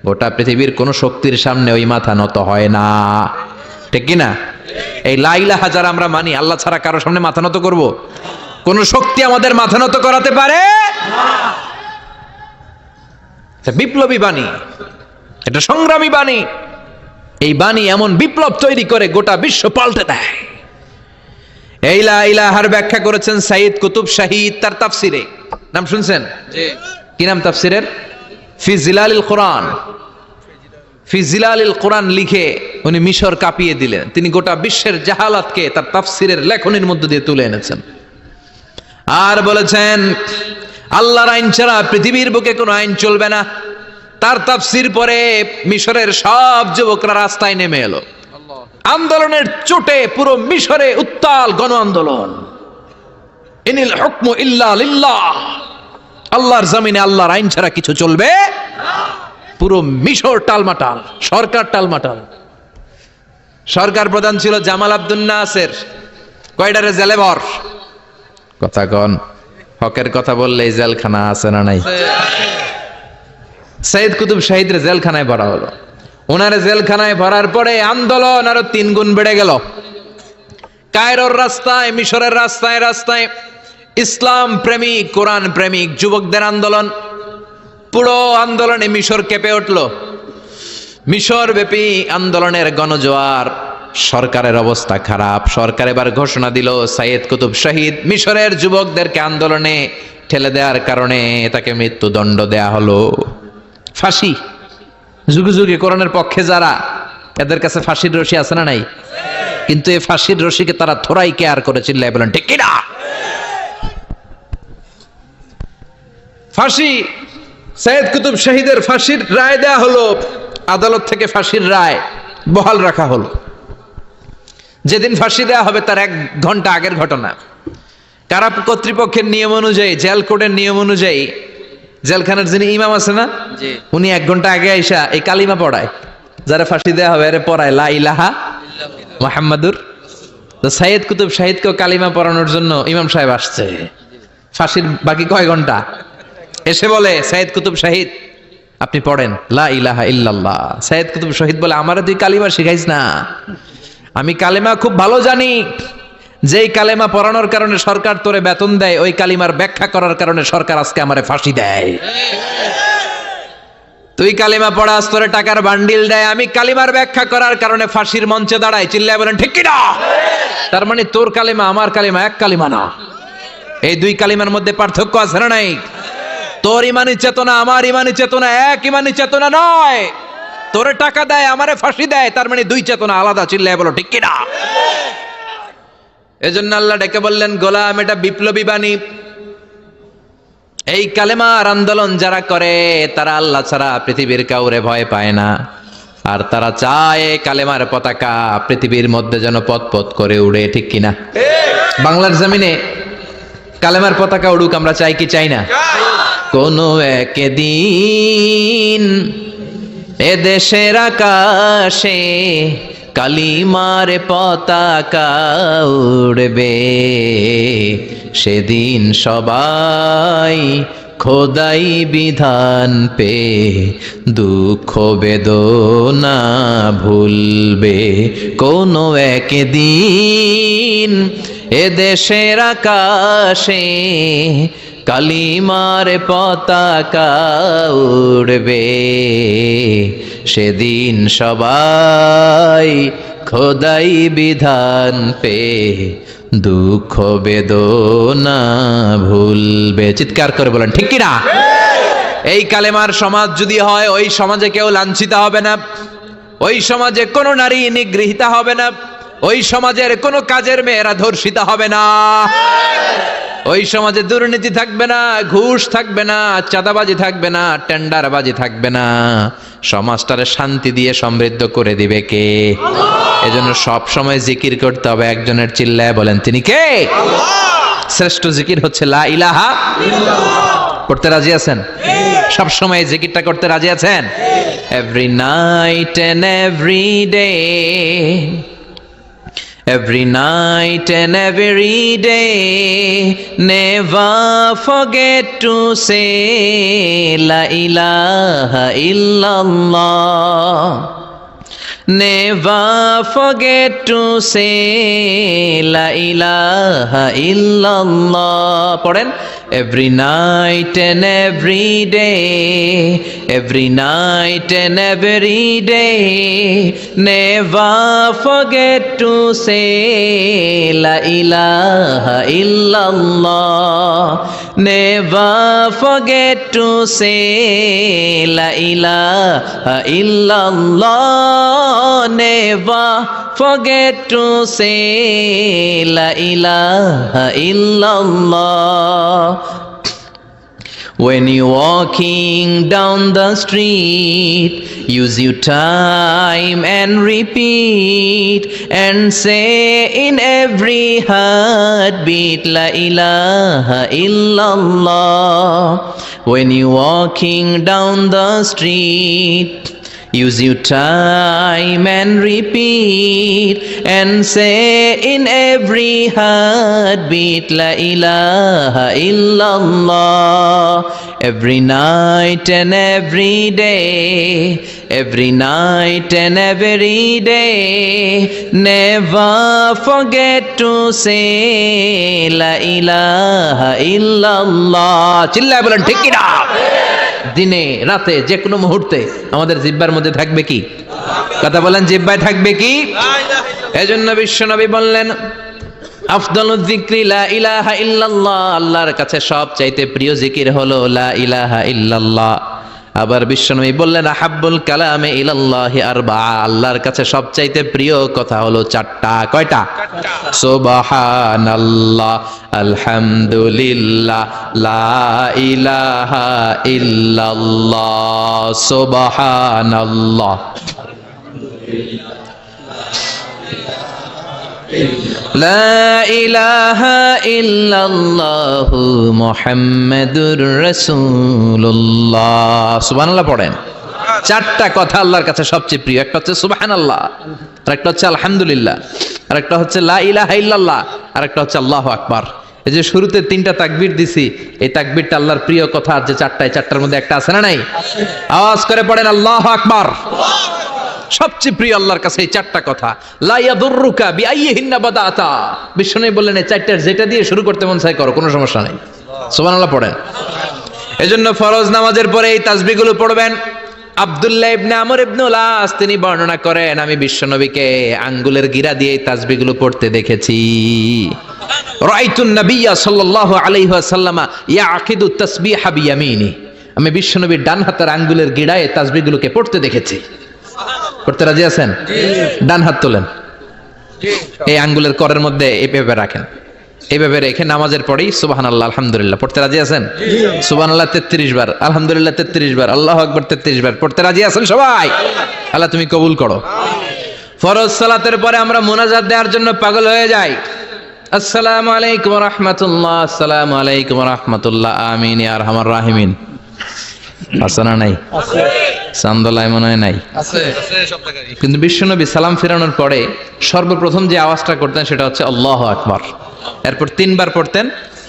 গোটা পৃথিবীর কোন শক্তির সামনে ওই মাথা নত হয় না, ঠিক কিনা? এই লা ইলাহা যারা আমরা মানি, আল্লাহ ছাড়া কারো সামনে মাথা নত করব? কোন শক্তি আমাদের মাথা নত করাতে পারে? এটা বিপ্লবী বাণী, এটা সংগ্রামী বাণী। এই বাণী এমন বিপ্লব তৈরি করে গোটা বিশ্ব পাল্টে দেয়। এই লা ইলাহার ব্যাখ্যা করেছেন সাইয়্যিদ কুতুব শাহীদ তার তাফসিরে। নাম শুনছেন? জি। কি নাম তাফসিরের? ফি জিলালিল কোরআন। ফি জিলালিল কোরআন লিখে উনি মিশর কাঁপিয়ে দিলেন। তিনি গোটা বিশ্বের জাহালাতকে তার তাফসিরের লেখনের মধ্য দিয়ে তুলে এনেছেন। আর বলেছেন আল্লাহর আইন ছাড়া পৃথিবীর বুকে কোনো আইন চলবে না। তার তাফসির পরে মিশরের সব যুবকরা রাস্তায় নেমে এলো। আন্দোলনের চোটে পুরো মিশরে উত্তাল গণ আন্দোলন। ইনিল হুকমু ইল্লা লিল্লাহ, আল্লাহর জমিনে আল্লাহর আইন ছাড়া কিছু চলবে না। পুরো মিশর টালমাটাল, সরকার টালমাটাল। সরকার প্রধান ছিল জামাল আব্দুল নাসের, কয়টারে জেলে ভর, কথা কন। হকের কথা বললে জেলখানা আছে না নাই? সৈয়দ কুতুব শহীদের জেলখানায় ভরা হলো। ওনারে জেলখানায় ভরার পরে আন্দোলন আরো 3 গুণ বেড়ে গেল। কায়রোর রাস্তায়, মিশরের রাস্তায় রাস্তায় ইসলাম প্রেমিক, কোরআন প্রেমিক যুবকদের আন্দোলন। পুরো আন্দোলনে মিশর কেঁপে উঠল। মিশর ব্যাপী আন্দোলনের গণজোয়ার। সরকারের অবস্থা খারাপ। সরকার এবার ঘোষণা দিল সৈয়দ কুতুব শহীদ মিশরের যুবকদেরকে আন্দোলনে ঠেলে দেওয়ার কারণে তাকে মৃত্যুদণ্ড দেয়া হলো। ফাঁসি। যুগে যুগে কোরআনের পক্ষে যারা, এদের কাছে ফাঁসির রশি আছে না নাই? কিন্তু এই ফাঁসির রশিকে তারা থোড়াই কেয়ার করে চিল্লায় বলেন ঠিক কিনা? ফাঁসি। সৈয়দ কুতুব শহীদের ফাঁসির রায় দেয়া হলো। আদালত থেকে ফাঁসির রায় বহাল রাখা হলো। যেদিন ফাঁসি দেওয়া হবে তার 1 ঘন্টা আগের ঘটনা। কারা কর্তৃপক্ষের নিয়ম অনুযায়ী, জেল কোডের নিয়ম অনুযায়ী জেলখানার যিনি ইমাম আছে না, উনি 1 ঘন্টা আগে আইসা এই কালিমা পড়ায়। যারা ফাঁসি দেওয়া হবে এর পড়ায় লা ইলাহা মুহাম্মাদুর। তো সৈয়দ কুতুব শহীদকেও কালিমা পড়ানোর জন্য ইমাম সাহেব আসছে। ফাঁসির বাকি কয় ঘন্টা, এসে বলে সৈয়দ কুতুব শহীদ আপনি পড়েন লা ইলাহা ইল্লাল্লাহ। সৈয়দ কুতুব শহীদ বলে আমারে তুই কালিমা শিখাইস না, আমি কালেমা খুব ভালো জানি। যেই কালেমা পড়ানোর কারণে সরকার তোরে বেতন দেয়, ওই কালিমার ব্যাখ্যা করার কারণে সরকার আজকে আমারে ফাঁসি দেয়। তুই কালিমা পড়াস, তোরে টাকার বান্ডিল দেয়, আমি কালিমার ব্যাখ্যা করার কারণে ফাঁসির মঞ্চে দাঁড়াই। চিল্লায় বলেন ঠিক কি না? তার মানে তোর কালিমা আমার কালিমা এক কালিমা না। এই 2 কালিমার মধ্যে পার্থক্য আছে না নাই? তোর ইমানি চেতনা আমার ইমানি চেতনা এক ইমানি চেতনা নয়। তোরে টাকা দেয়, আমারে ফাঁসি দেয়, তার মানে 2 চেতনা আলাদা। চিল্লায় বলো ঠিক কিনা? এজন্য আল্লাহ ডেকে বললেন গোলাম এটা বিপ্লবী বাণী। এই কালেমার আন্দোলন যারা করে তারা আল্লাহ ছাড়া পৃথিবীর কাউরে ভয় পায় না। আর তারা চায় কালেমার পতাকা পৃথিবীর মধ্যে যেন পথ করে উড়ে। ঠিক কিনা? বাংলার জমিনে কালেমার পতাকা উড়ুক আমরা চাই কি চাই না? কোনো একদিন এ দেশের আকাশে কালিমার পতাকা উড়বে, সেদিন সবাই খোদাই বিধান পে দুঃখ বেদনা ভুলবে। কোনো একদিন এ দেশের আকাশে কালিমার পতাকা উড়বে, সেদিন সবাই খোদাই বিধান পে দুঃখ বেদনা ভুলবে। চিৎকার করে বলেন ঠিক কিনা? এই কালেমার সমাজ যদি হয়, ওই সমাজে কেউ লাঞ্ছিত হবে না, ওই সমাজে কোনো নারী নিগৃহীতা হবে না, ওই সমাজের কোনো কাজের মেয়েরা ধর্ষিত হবে না, ওই সমাজে দুর্নীতি থাকবে না, ঘুষ থাকবে না, চাঁদাবাজি থাকবে না, টেন্ডারবাজি থাকবে না। সমাজটারে শান্তি দিয়ে সমৃদ্ধ করে দিবে কে? এজন্য সব সময় জিকির করতে হবে একজনের। চিল্লায় বলেন তিনি কে? শ্রেষ্ঠ জিকির হচ্ছে লা ইলাহা ইল্লাল্লাহ। করতে রাজি আছেন? সব সময় জিকিরটা করতে রাজি আছেন? Every night and every day, every night and every day, never forget to say la ilaha illallah. Never forget to say la ilaha illallah. পড়েন every night and every day, every night and every day, never forget to say la ilaha illallah. Never forget to say la ilaha illallah. Never forget to say la ilaha illallah. When you're walking down the street, use your time and repeat and say in every heartbeat la ilaha illallah. When you're walking down the street, use your time and repeat and say in every heartbeat La ilaha illallah. Every night and every day, every night and every day, never forget to say La ilaha illallah. চিল্লায় বলেন ঠিক কিনা? দিনে রাতে যে কোনো মুহূর্তে আমাদের জিহ্বার মধ্যে থাকবে কি? কথা বলেন, জিহ্বায় থাকবে কি? এজন্য বিশ্বনবী বললেন আফদালুয যিকরি লা ইলাহা ইল্লাল্লাহ, আল্লাহর কাছে সবচাইতে প্রিয় জিকির হলো লা ইলাহা ইল্লাল্লাহ। আবার বিশ্বনবী বললেন আহাব্বুল কালামে ইলাল্লাহি আরবাআ, আল্লাহর কাছে সবচাইতে প্রিয় কথা হলো চারটা। কয়টা? সুবহানাল্লাহ, আলহামদুলিল্লাহ, লা ইলাহা ইল্লাল্লাহ। সুবহানাল্লাহ, লা ইলাহা ইল্লাল্লাহু মুহাম্মাদুর রাসূলুল্লাহ। সুবহানাল্লাহ পড়েন। চারটা কথা আল্লাহর কাছে সবচেয়ে প্রিয়। একটা হচ্ছে সুবহানাল্লাহ, আর একটা হচ্ছে আলহামদুলিল্লাহ, আর একটা হচ্ছে লা ইলাহা ইল্লাল্লাহ, আর একটা হচ্ছে আল্লাহু আকবার। এই যে শুরুতে তিনটা তাকবীর দিছি, এই তাকবীরটা আল্লাহর প্রিয় কথা যে চারটা, এই চারটার মধ্যে একটা আছে না নাই? আওয়াজ করে পড়েন আল্লাহু আকবার। সবচেয়ে প্রিয় আল্লাহর কাছে এই চারটা কথা। লা ইয়াদুররুকা বিআইয়িহিন্না বাদাতা, বিশ্বনবী বললেন এই চারটার যেটা দিয়ে শুরু করতে মন চায় করো, কোনো সমস্যা নাই। সুবহানাল্লাহ পড়েন। এজন্য ফরজ নামাজের পরে এই তাসবিহগুলো পড়বেন। আব্দুল্লাহ ইবনে আমর ইবনে উলাস তিনি বর্ণনা করেন, আমি বিশ্বনবীকে আঙ্গুলের গিরা দিয়ে এই তাসবিহগুলো পড়তে দেখেছি। রাআইতুন নাবিয়্যা সাল্লাল্লাহু আলাইহি ওয়াসাল্লাম ইয়াকিদু তাসবিহা বিয়ামিনি, আমি বিশ্বনবীর ডান হাতের আঙ্গুলের গিরায় তাসবিহগুলোকে পড়তে দেখেছি। পড়তে রাজি আছেন? ডান হাত তোলেন, এই আঙ্গুলের করের মধ্যে এইভাবে রাখেন, এইভাবে রেখে নামাজের পরেই সুবহানাল্লাহ আলহামদুলিল্লাহ পড়তে রাজি আছেন? সুবহানাল্লাহ 33 বার, আলহামদুলিল্লাহ 33 বার, আল্লাহু আকবার 33 বার পড়তে রাজি আছেন সবাই? আল্লাহ তুমি কবুল করো। ফরজ সালাতের পরে আমরা মুনাজাত দেওয়ার জন্য পাগল হয়ে যাই। আসসালামু আলাইকুম ওয়া রাহমাতুল্লাহ, আসসালামু আলাইকুম ওয়া রাহমাতুল্লাহ, আমিন ইয়া আরহামার রাহিমিন। আছে না নাই? আছে। চান্দলাই মনে হয় নাই? আছে। কিন্তু বিশ্বনবী সালাম ফিরানোর পরে সর্বপ্রথম যে আওয়াজটা করতেন সেটা হচ্ছে আল্লাহু আকবার। এরপর 3 বার পড়তেন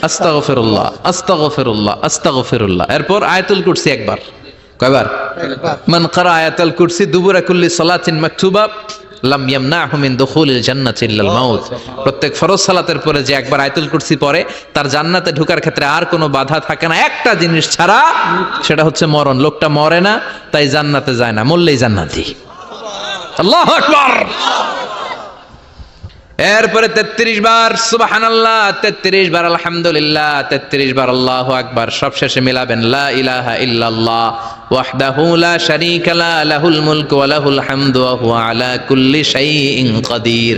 আস্তাগফিরুল্লাহ, আস্তাগফিরুল্লাহ, আস্তাগফিরুল্লাহ। এরপর আয়াতুল কুরসি একবার। কয়বার? মান ক্বারা আয়াতুল কুরসি দুবুরা কুল্লি সালাতিন মাকতুবা লাম ইয়ামনাহু মিন দুখুলিল জান্নাতি ইল্লাল মাউত। প্রত্যেক ফরজ সালাতের পরে যে একবার আয়াতুল কুরসি পড়ে তার জান্নাতে ঢোকার ক্ষেত্রে আর কোনো বাধা থাকে না, একটা জিনিস ছাড়া, সেটা হচ্ছে মরণ। লোকটা মরে না তাই জান্নাতে যায় না, মরলেই জান্নাতি। আল্লাহু আকবার। এরপরে 33 বার সুবহানাল্লাহ, 33 বার আলহামদুলিল্লাহ, 33 বার আল্লাহু আকবার। সব শেষে মিলাবেন লা ইলাহা ইল্লাল্লাহ ওয়াহদাহু লা শারীকা লা লাহুল মুলকু ওয়া লাহুল হামদু ওয়া হুয়া আলা কুল্লি শাইইন কাদির।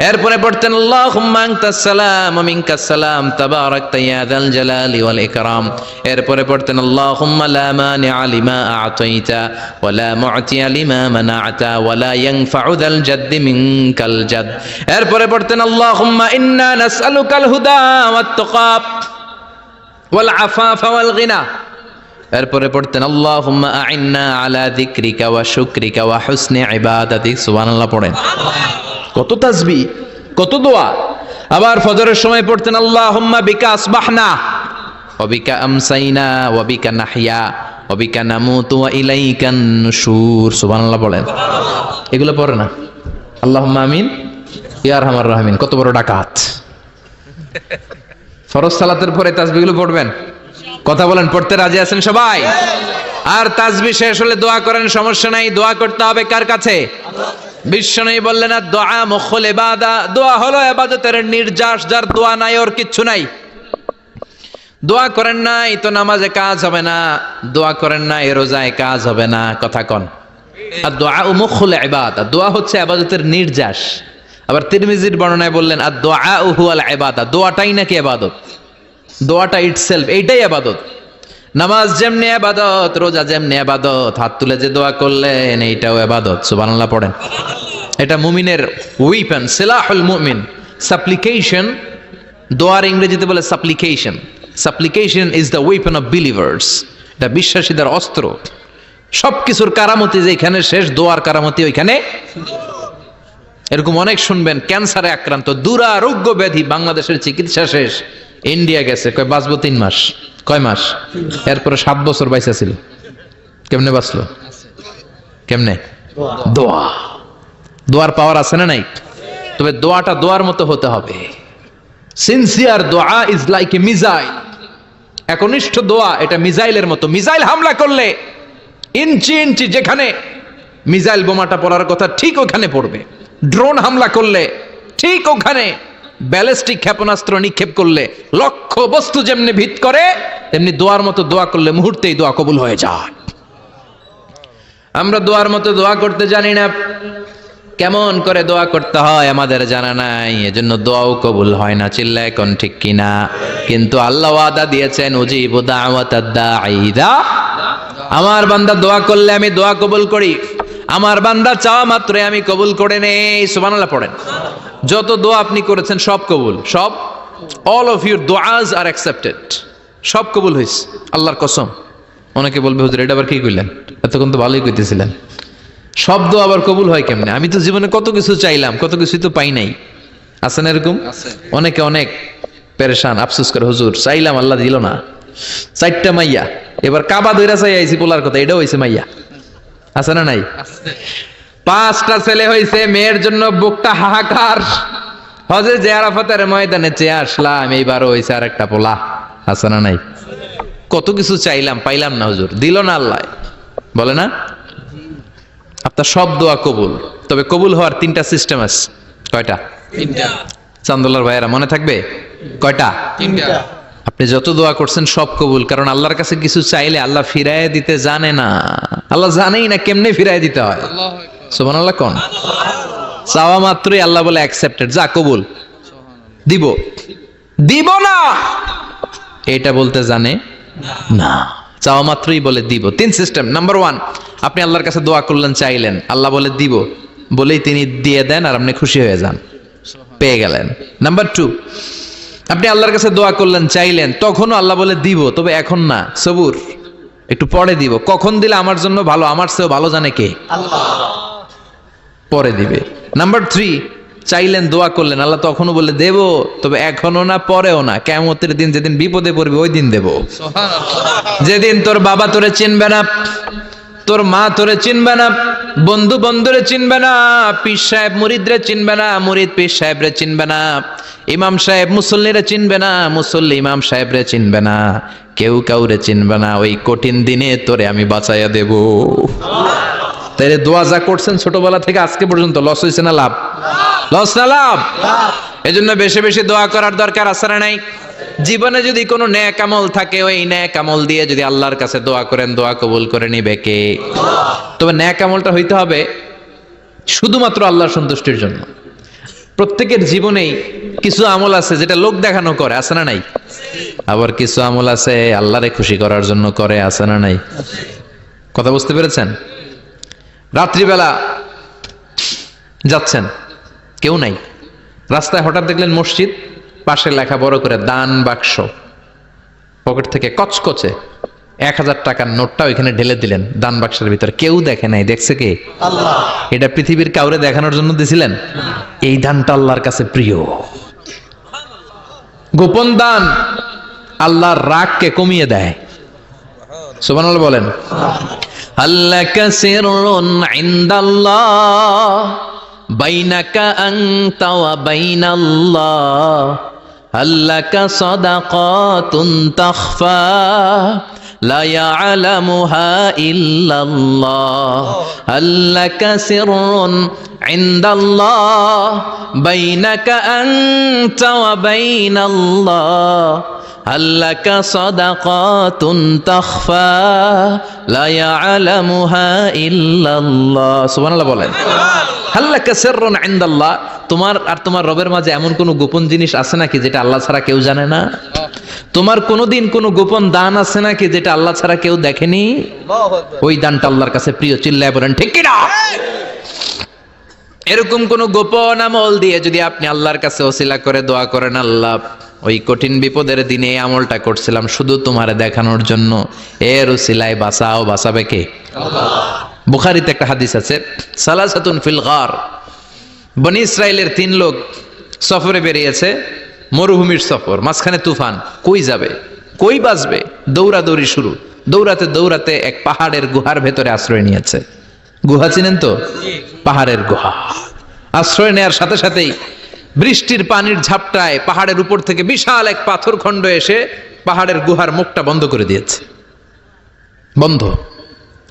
এরপরে পড়তেন আল্লাহুম্মা আনতাস সালাম ওয়া মিনকাস সালাম তাবারাকতা ইয়া যাল জালালি ওয়াল ইকরাম। এরপরে পড়তেন আল্লাহুম্মা লা মানিআ লিমা আ'তাইতা ওয়া লা মু'তিয়া লিমা মানা'তা ওয়া লা ইয়ানফা'ু যাল জাদ্দি মিনকাল জাদ। এরপরে পড়তেন আল্লাহুম্মা ইন্না নাসআলুকাল হুদা ওয়াত তুকা ওয়াল আফাফা ওয়াল গিনা। এরপরে পড়তেন আল্লাহুম্মা আ'ইন্না আলা যিকরিকা ওয়া শুকরিকা ওয়া হুসনি ইবাদাতিক। সুবহানাল্লাহ পড়েন। কত তাসবিহ, কত দোয়া। আবার ফজরের সময় পড়তেন আল্লাহুম্মা বিকা আসবাহনা ওয়া বিকা আমসাইনা ওয়া বিকা নাহইয়া ওয়া বিকা নামুতু ওয়া ইলাইকান নুশুর। সুবহানাল্লাহ পড়েন। এগুলো পড়ে না? আল্লাহুম্মা আমিন ইয়া আরহামার রাহিমিন। কত বড় ডাকাত। ফরজ সালাতের পরে তাসবিহগুলো পড়বেন। কথা বলেন, পড়তে রাজি আছেন সবাই? আর তাসবিহ শেষ হলে দোয়া করেন, সমস্যা নাই। দোয়া করতে হবে কার কাছে? বিশ্বনবী বললেন আর দোয়া মুখুল ইবাদা, দোয়া হলো ইবাদতের নির্যাস। যার দোয়া নাই ওর কিচ্ছু নাই। দোয়া করেন নাই তো নামাজে কাজ হবে না, দোয়া করেন নাই রোজায় কাজ হবে না। কথা কন। আর দোয়া মুখুল ইবাদা, দোয়া হচ্ছে ইবাদতের নির্যাস। আবার তিরমিজির বর্ণনায় বললেন আর দোয়া হুয়াল ইবাদা, দোয়াটাই নাকি ইবাদত। দোয়াটা ইটসেলফ এইটাই ইবাদত। নামাজ যেমনি ইবাদত, রোজা যেমনি ইবাদত, হাত তুলে যে দোয়া করলেন এইটাও ইবাদত। সুবহানাল্লাহ পড়েন। এটা মুমিনের ওয়েপন, সিলাহুল মুমিন। সাপ্লিকেশন, দোয়ার ইংরেজিতে বলে সাপ্লিকেশন। সাপ্লিকেশন is the weapon of believers. এটা বিশ্বাসীদের অস্ত্র। সবকিছুর কারামতি যেখানে শেষ, দোয়ার কারামতি ওইখানে। এরকম অনেক শুনবেন ক্যান্সারে আক্রান্ত, দুরারোগ্য ব্যাধি, বাংলাদেশের চিকিৎসা শেষ, ইন্ডিয়া গেছে, কয় বাঁচবো 3 মাস, কয় মাস, এরপরে 7 বছর বাইসা ছিল। কেমনে বাঁচলো? কেমনে? দোয়া। দোয়ার পাওয়ার আছে না নাই? তবে দোয়াটা দোয়ার মতো হতে হবে। সিনসিয়ার দোয়া ইজ লাইক এ মিসাইল। একনিষ্ঠ দোয়া এটা মিসাইলের মতো। মিসাইল হামলা করলে ইঞ্চি ইঞ্চি যেখানে মিসাইল বোমাটা পড়ার কথা ঠিক ওখানে পড়বে। ড্রোন হামলা করলে ঠিক ওখানে, ব্যালিস্টিক ক্ষেপণাস্ত্র নিক্ষেপ করলে লক্ষ্য বস্তু যেমনি ভিত করে, তেমনি দোয়ার মতো দোয়া করলে মুহূর্তেই দোয়া কবুল হয়ে যায়। আমরা দোয়ার মতো দোয়া করতে জানি না, কেমন করে দোয়া করতে হয় আমাদের জানা নাই, এজন্য দোয়াও কবুল হয় না। চিল্লায় কোন ঠিক কিনা? কিন্তু আল্লাহ ওয়াদা দিয়েছেন, উজিবু দাওয়াতাদ দাঈ ইযা, আমার বান্দা দোয়া করলে আমি দোয়া কবুল করি, আমার বান্দা চাওয়া মাত্রই আমি কবুল করে নেই। সুবহানাল্লাহ পড়েন। যত দোয়া আপনি করেছেন সব কবুল, সব, অল অফ ইউর দোয়াজ আর অ্যাকসেপ্টেড, সব কবুল হয়েছে আল্লাহর কসম। অনেকে বলবে হুজুর এটা আবার কি কইলেন, এতক্ষণ তো ভালোই কইতেছিলেন, সব দোয়া আবার কবুল হয় কেমনে? আমি তো জীবনে কত কিছু চাইলাম, কত কিছুই তো পাই নাই। আছে না এরকম? অনেকে অনেক পেরেশান, আফসোস করে হুজুর চাইলাম আল্লাহ দিল না। 4টা মাইয়া, এবার কাবা ধইরা চাই আইছি পোলার কথা, এটাও হইছে মাইয়া। আছে না নাই? 5টা ছেলে হইছে, মেয়ের জন্য বুকটা হাহাকার। হজে যে আরাফাতের ময়দানে চেয়ে আসলাম, এইবারও হইছে আর একটা পোলা। আছে না নাই? কত কিছু চাইলাম, পাইলাম না হুজুর, দিল না আল্লাহ। বলে না? আপনার সব দোয়া কবুল, তবে কবুল হওয়ার 3টা সিস্টেম আছে। কয়টা? 3টা। চান্দুল্লাহর ভাইয়েরা মনে থাকবে? কয়টা? 3টা। আপনি যত দোয়া করছেন সব কবুল, কারণ আল্লাহর কাছে কিছু চাইলে আল্লাহ ফিরায় দিতে জানে না। আল্লাহ জানেই না কেমনে ফিরায় দিতে হয়। সুবহানাল্লাহ কোন? চাওয়া মাত্রই আল্লাহ বলে অ্যাকসেপ্টেড, যা কবুল, দিব, দিব না এটা বলতে জানে না, চাওয়া মাত্রই বলে দিব। 3 সিস্টেম। নাম্বার 1, আপনি আল্লাহর কাছে দোয়া করলেন, চাইলেন, আল্লাহ বলে দিব, বলেই তিনি দিয়ে দেন আর আপনি খুশি হয়ে যান, পেয়ে গেলেন। নাম্বার 2, আপনি আল্লাহর কাছে দোয়া করলেন, চাইলেন, তখনও আল্লাহ বলে দিব, তবে এখন না, সবুর, একটু পরে দিব। কখন দিলে আমার জন্য ভালো, আমার চেয়েও ভালো জানে কে? আল্লাহ, পরে দিবে। নাম্বার 3, চাইলেন, দোয়া করলেন, আল্লাহ তখনও বলে দেব, তবে এখনো না, পরেও না, কিয়ামতের দিন যেদিন বিপদে পড়বে ওই দিন দেব। যেদিন তোর বাবা তোরে চিনবে না, তোর মা তোরে চিনবে না, বন্ধু বন্ধুরে চিনবে না, পীর সাহেব মুরিদরে চিনবে না, মুরিদ পীর সাহেবরে চিনবে না, ইমাম সাহেব মুসল্লিরে চিনবে না, মুসল্লি ইমাম সাহেবরে চিনবে না, কেউ কাউরে চিনবে না। ওই কঠিন দিনে তোরে আমি বাঁচাইয়া দেব। তাইলে দোয়া যা করছেন ছোটবেলা থেকে আজকে পর্যন্ত, লস হয়েছে না লাভ? লস না লাভ? এজন্য বেশি বেশি দোয়া করার দরকার আছে না নাই? জীবনে যদি কোনো নেক আমল থাকে, ওই নেক আমল দিয়ে যদি আল্লাহর কাছে দোয়া করেন, দোয়া কবুল করে নিবে কে? তবে নেক আমলটা হইতে হবে শুধুমাত্র আল্লাহর সন্তুষ্টির জন্য। প্রত্যেকের জীবনেই কিছু আমল আছে যেটা লোক দেখানো করে, আছে না নাই? আবার কিছু আমল আছে আল্লাহরে খুশি করার জন্য করে, আছে না নাই? কথা বুঝতে পেরেছেন? রাত্রিবেলা যাচ্ছেন, কেউ নাই, রাস্তায় হঠাৎ দেখলেন মসজিদ, পাশে লেখা বড় করে দান বাক্স, পকেট থেকে কচকচে 1000 টাকার নোটটা ওইখানে ঢেলে দিলেন দান বাক্সের ভিতরে। কেউ দেখে নাই, দেখছে কে? আল্লাহ। এটা পৃথিবীর কাউরে দেখানোর জন্য দিছিলেন? এই দানটা আল্লাহর কাছে প্রিয়। গোপন দান আল্লাহর রাগকে কমিয়ে দেয়। সুবহানাল্লাহ বলেন। আল্লাকা সিররুন ইনদাল্লাহ বাইনাকা আনতা ওয়া বাইনাল্লাহ, আল্লাকা সাদাকাতুন তাখফা লা ইয়ালামুহা ইল্লাল্লাহ, আল্লাকা সিররুন ইনদাল্লাহ বাইনাকা আনতা ওয়া বাইনাল্লাহ, আল্লাকা সাদাকাতুন তাখফা লা ইয়ালামুহা ইল্লাল্লাহ। সুবহানাল্লাহ বলেন। আল্লাকা সিররুন ইনদাল্লাহ, তোমার আর তোমার রবের মাঝে এমন কোন গোপন জিনিস আছে নাকি যেটা আল্লাহ ছাড়া কেউ জানে না? তোমার কোনোদিন কোনো গোপন দান আছে নাকি যেটা আল্লাহ ছাড়া কেউ দেখেনি? ওই দানটা আল্লাহর কাছে প্রিয়। চিল্লায় বলেন ঠিক কি না? এরকম কোন গোপন আমল দিয়ে যদি আপনি আল্লাহর কাছে ওসিলা করে দোয়া করেন, আল্লাহ ওই কঠিন বিপদের দিনে এই আমলটা করছিলাম শুধু তোমারে দেখানোর জন্য, এর ওসিলায় বাঁচাও, বাঁচাবে কে? আল্লাহ। বুখারীতে একটা হাদিস আছে, সালাসাতুন ফিল গার, বনি ইসরায়েলের 3 লোক সফরে বেরিয়েছে, মরুভূমির সফর, মাঝখানে তুফান, কই যাবে, কই বাঁচবে, দৌড়াদৌড়ি শুরু। দৌড়াতে দৌড়াতে এক পাহাড়ের গুহার ভেতরে আশ্রয় নিয়েছে। গুহা চিনেন তো? পাহাড়ের গুহা। আশ্রয় নেয়ার সাথে সাথেই বৃষ্টির পানির ঝাপটায় পাহাড়ের উপর থেকে বিশাল এক পাথর খণ্ড এসে পাহাড়ের গুহার মুখটা বন্ধ করে দিয়েছে। বন্ধ,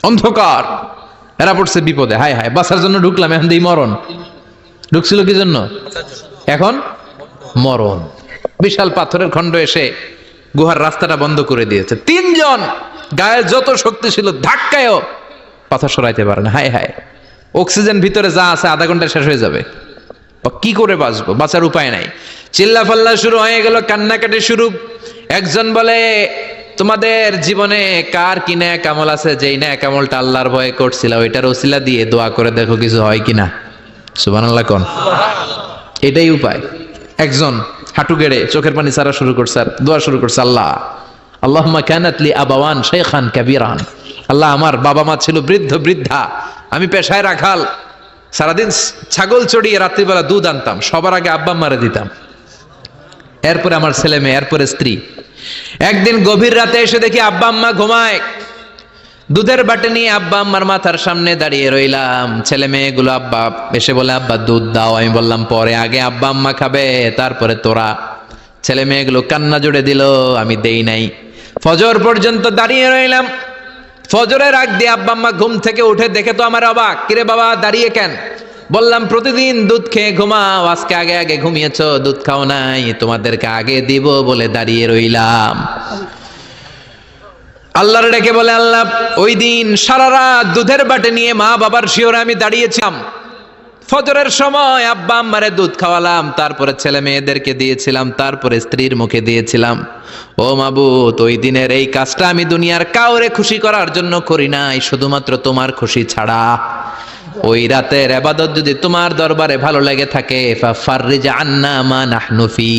অন্ধকার। এরা পড়ছে বিপদে, হায় হায়, বাঁচার জন্য ঢুকলাম, এখন দিই মরণ। ঢুকছিল কি জন্য? এখন মরণ। বিশাল পাথরের খণ্ড এসে গুহার রাস্তাটা বন্ধ করে দিয়েছে। 3 জন গায়ে যত শক্তি ছিল ধাক্কায়ও পাথর সরাইতে পারে না। হায় হায়, অক্সিজেন ভিতরে যা আছে আধা ঘন্টা শেষ হয়ে যাবে। কি করে বাঁচবো? বাঁচার উপায় নাই। চিল্লা ফাল্লা শুরু হয়ে গেল, কান্নাকাটি শুরু। একজন বলে, তোমাদের জীবনে কার কি নেক আমল আছে, যেই নেক আমলটা আল্লাহর ভয়ে করছিল ওইটার ওসিলা দিয়ে দোয়া করে দেখো কিছু হয় কিনা। সুবহানাল্লাহ কোন। এটাই উপায়। একজন হাঁটু গেড়ে চোখের পানি ছাড়া শুরু করছে আর দোয়া শুরু করছে, আল্লাহ আল্লাহুম্মা কানাত লি আবাওয়ান শাইখান কাবীরান। আল্লাহ, আমার বাবা মা ছিল বৃদ্ধ বৃদ্ধা, আমি পেশায় রাখাল, সারাদিন ছাগল চড়িয়ে রাত্রিবেলা দুধ আনতাম, সবার আগে আব্বা আম্মারে দিতাম, এরপরে আমার ছেলে মেয়ে, এরপরে স্ত্রী। একদিন গভীর রাতে এসে দেখি আব্বা আম্মা ঘুমায়। দুধের বাটি নিয়ে আব্বা আম্মার মাথার সামনে দাঁড়িয়ে রইলাম। ছেলে মেয়েগুলো আব্বা এসে বলে, আব্বা দুধ দাও। আমি বললাম পরে, আগে আব্বা আম্মা খাবে তারপরে তোরা। ছেলে মেয়েগুলো কান্না জুড়ে দিল, আমি দেই নাই। ফজর পর্যন্ত দাঁড়িয়ে রইলাম। ফজরের আগ দিয়ে আব্বা আম্মা ঘুম থেকে উঠে দেখে তো আমার অবাক, কিরে বাবা দাঁড়িয়ে কেন? বললাম প্রতিদিন দুধ খেয়ে ঘুমাও, আজকে আগে আগে ঘুমিয়েছ, দুধ খাও নাই, তোমাদেরকে আগে দিব বলে দাঁড়িয়ে রইলাম। আল্লাহর ডেকে বলে, আল্লাহ ওই দিন সারা রাত দুধের বাটি নিয়ে মা বাবার শিওরে আমি দাঁড়িয়েছিলাম। ফজরের সময় আব্বা আম্মারে দুধ খাওয়ালাম, তারপরে ছেলে মেয়েদেরকে দিয়েছিলাম, তারপরে স্ত্রীর মুখে দিয়েছিলাম। ও মাবুদ, ওই দিনের এই কাজটা আমি দুনিয়ার কাউরে খুশি করার জন্য করি নাই, শুধুমাত্র তোমার খুশি ছাড়া। ওই রাতের ইবাদত যদি তোমার দরবারে ভালো লেগে থাকে, ফাফাররিজ আন্না মা নাহনু ফি,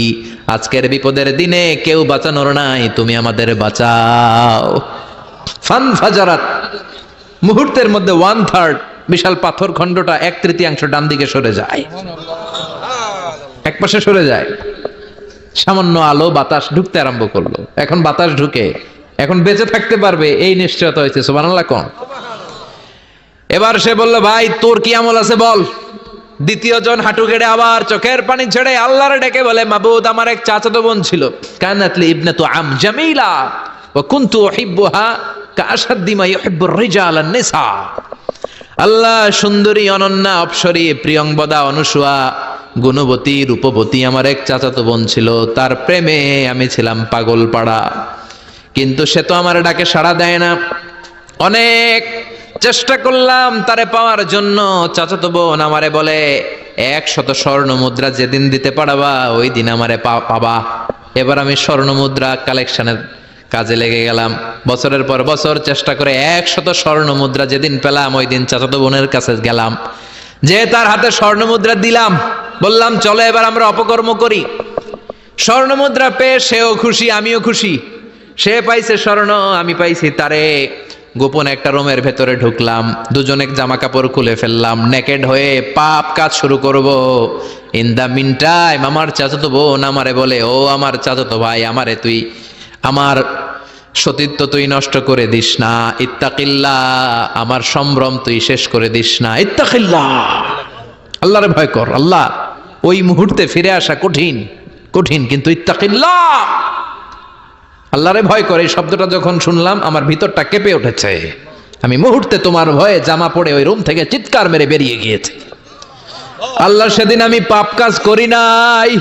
আজকের বিপদের দিনে কেউ বাঁচানোর নাই, তুমি আমাদের বাঁচাও। ফানফাজারাত, মুহূর্তের মধ্যে 1/3 বিশাল পাথর খণ্ডটা 1/3 ডান দিকে সরে যায়, এক পাশে সরে যায়। সামান্য আলো বাতাস ঢুকতে আরম্ভ করলো। এখন বাতাস ঢুকে এখন বেঁচে থাকতে পারবে এই নিশ্চয়তা হয়েছে। সুবহানাল্লাহ কোন। এবার সে বলল, ভাই তোর কি আমল আছে বল। দ্বিতীয় জন হাঁটু গেড়ে আবার চোখের পানি ছেড়ে আল্লাহর ডেকে বলে, মাবুদ আমার এক চাচাতো বোন ছিল, কানাতলি ইবনাতু আম জামিলা ওয়া কুনতু উহিব্বুহা কাআশাদ্দি মা ইউহিব্বুর রিজাল আন-নিসা। আল্লাহ, সুন্দরী, অনন্যা, অপসরী, প্রিয়ংবদা, অনুসুয়া, গুণবতী, রূপবতী আমার এক চাচাতো বোন ছিল, তার প্রেমে আমি ছিলাম পাগল পাড়া, কিন্তু সে তো আমার ডাকে সাড়া দেয় না। অনেক চেষ্টা করলাম তারে পাওয়ার জন্য। চাচাতো বোন আমারে বলে, 100 স্বর্ণ মুদ্রা যেদিন দিতে পারবা ওই দিন আমারে পাবা। এবার আমি স্বর্ণ মুদ্রা কালেকশনের কাজে লেগে গেলাম। বছরের পর বছর চেষ্টা করে 100 স্বর্ণ মুদ্রা যেদিন পেলাম ওই দিন চাচাতো বোনের কাছে গেলাম, যে তার হাতে স্বর্ণ মুদ্রা দিলাম, বললাম চলো এবার আমরা অপকর্ম করি। স্বর্ণ মুদ্রা পেয়ে সেও খুশি, আমিও খুশি। সে পাইছে স্বর্ণ, আমি পাইছি তারে। গোপন একটা রুমের ভেতরে ঢুকলাম, দুজনে জামা কাপড় খুলে ফেললাম, নেকেড হয়ে পাপ কাজ শুরু করব। ইন দা মিন টাইম আমার চাচাতো বোন আমারে বলে, ও আমার চাচাতো ভাই, আমারে তুই আমার সতীত্ব তুই নষ্ট করে দিস না, ইত্তাকিল্লাহ, আমার সম্ভ্রম তুই শেষ করে দিস না, ইত্তাকিল্লাহ, আল্লাহরে ভয় কর। আল্লাহ, ওই মুহূর্তে ফিরে আসা কঠিন কঠিন, কিন্তু ইত্তাকিল্লাহ, আল্লাহরে ভয় করে, এই শব্দটা যখন শুনলাম আমার ভিতরটা কেঁপে উঠেছে। আমি মুহূর্তে তোমার ভয়ে জামা পড়ে ওই রুম থেকে চিৎকার মেরে বেরিয়ে গিয়েছে। আল্লাহ, সেদিন আমি পাপ কাজ করি নাই,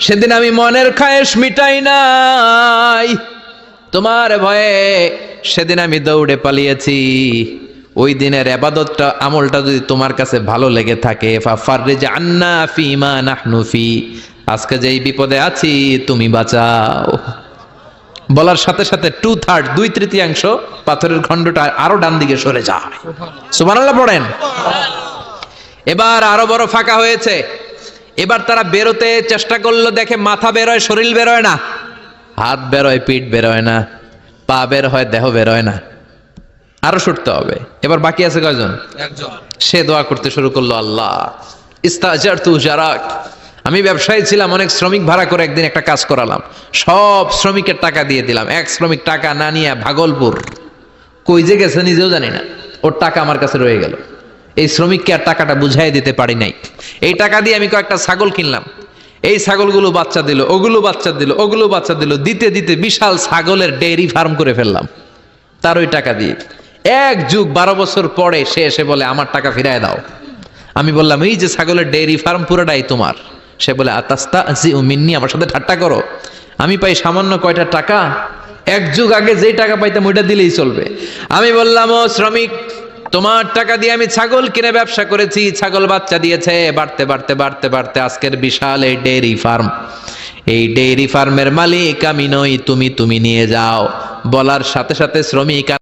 সেদিন আমি মনের খায়েশ মিটাই নাই, তোমার ভয়ে সেদিন আমি দৌড়ে পালিয়েছি। ওই দিনের ইবাদতটা আমলটা যদি তোমার কাছে ভালো লেগে থাকে, ফাফাররিজ আন্না ফিমা নাহনু ফি, আজকে যেই বিপদে আছি তুমি বাঁচাও। বলার সাথে সাথে 2/3 2/3 পাথরের খণ্ডটা আরো ডান দিকে সরে যায়। সুবহানাল্লাহ পড়েন। এবার আরো বড় ফাঁকা হয়েছে। এবার তারা বেরোতে চেষ্টা করলো, দেখে মাথা বেরোয়, শরীর বেরোয় না, হাত বেরোয়, পিঠ বেরোয় না, পা বের হয়, দেহ বেরোয় না, আরো সরতে হবে। এবার বাকি আছে কয়জন? একজন। সে দোয়া করতে শুরু করলো, আল্লাহ ইস্তাজারতু জারাক, আমি ব্যবসায়ী ছিলাম, অনেক শ্রমিক ভাড়া করে একদিন একটা কাজ করালাম, সব শ্রমিকের টাকা দিয়ে দিলাম। এক শ্রমিক টাকা না নিয়ে ভাগলপুর কই যে গেছে নিজেও জানি না, ওর টাকা আমার কাছে রয়ে গেল। এই শ্রমিককে আর টাকাটা বুঝাই দিতে পারি নাই। এই টাকা দিয়ে আমি কয়েকটা ছাগল কিনলাম, এই ছাগলগুলো বাচ্চা দিল, ওগুলো বাচ্চা দিল, ওগুলো বাচ্চা দিল, দিতে দিতে বিশাল ছাগলের ডেয়ারি ফার্ম করে ফেললাম তার ওই টাকা দিয়ে। এক যুগ 12 বছর পরে সে এসে বলে আমার টাকা ফিরায় দাও। আমি বললাম এই যে ছাগলের ডেয়ারি ফার্ম পুরোটাই তোমার। সে বলে আতাস্তাজিউ মিন্নি, আমার সাথে ঠাট্টা করো? আমি পাই সামান্য কয়টা টাকা, এক যুগ আগে যেই টাকা পাইতাম ওইটা দিলেই চলবে। আমি বললাম ও শ্রমিক, তোমার টাকা দিয়ে আমি ছাগল কিনে ব্যবসা করেছি, ছাগল বাচ্চা দিয়েছে, বাড়তে বাড়তে বাড়তে বাড়তে আজকের বিশাল এই ডেয়ারি ফার্ম। এই ডেয়ারি ফার্মের মালিক আমি নই, তুমি নিয়ে যাও। বলার সাথে সাথে শ্রমিক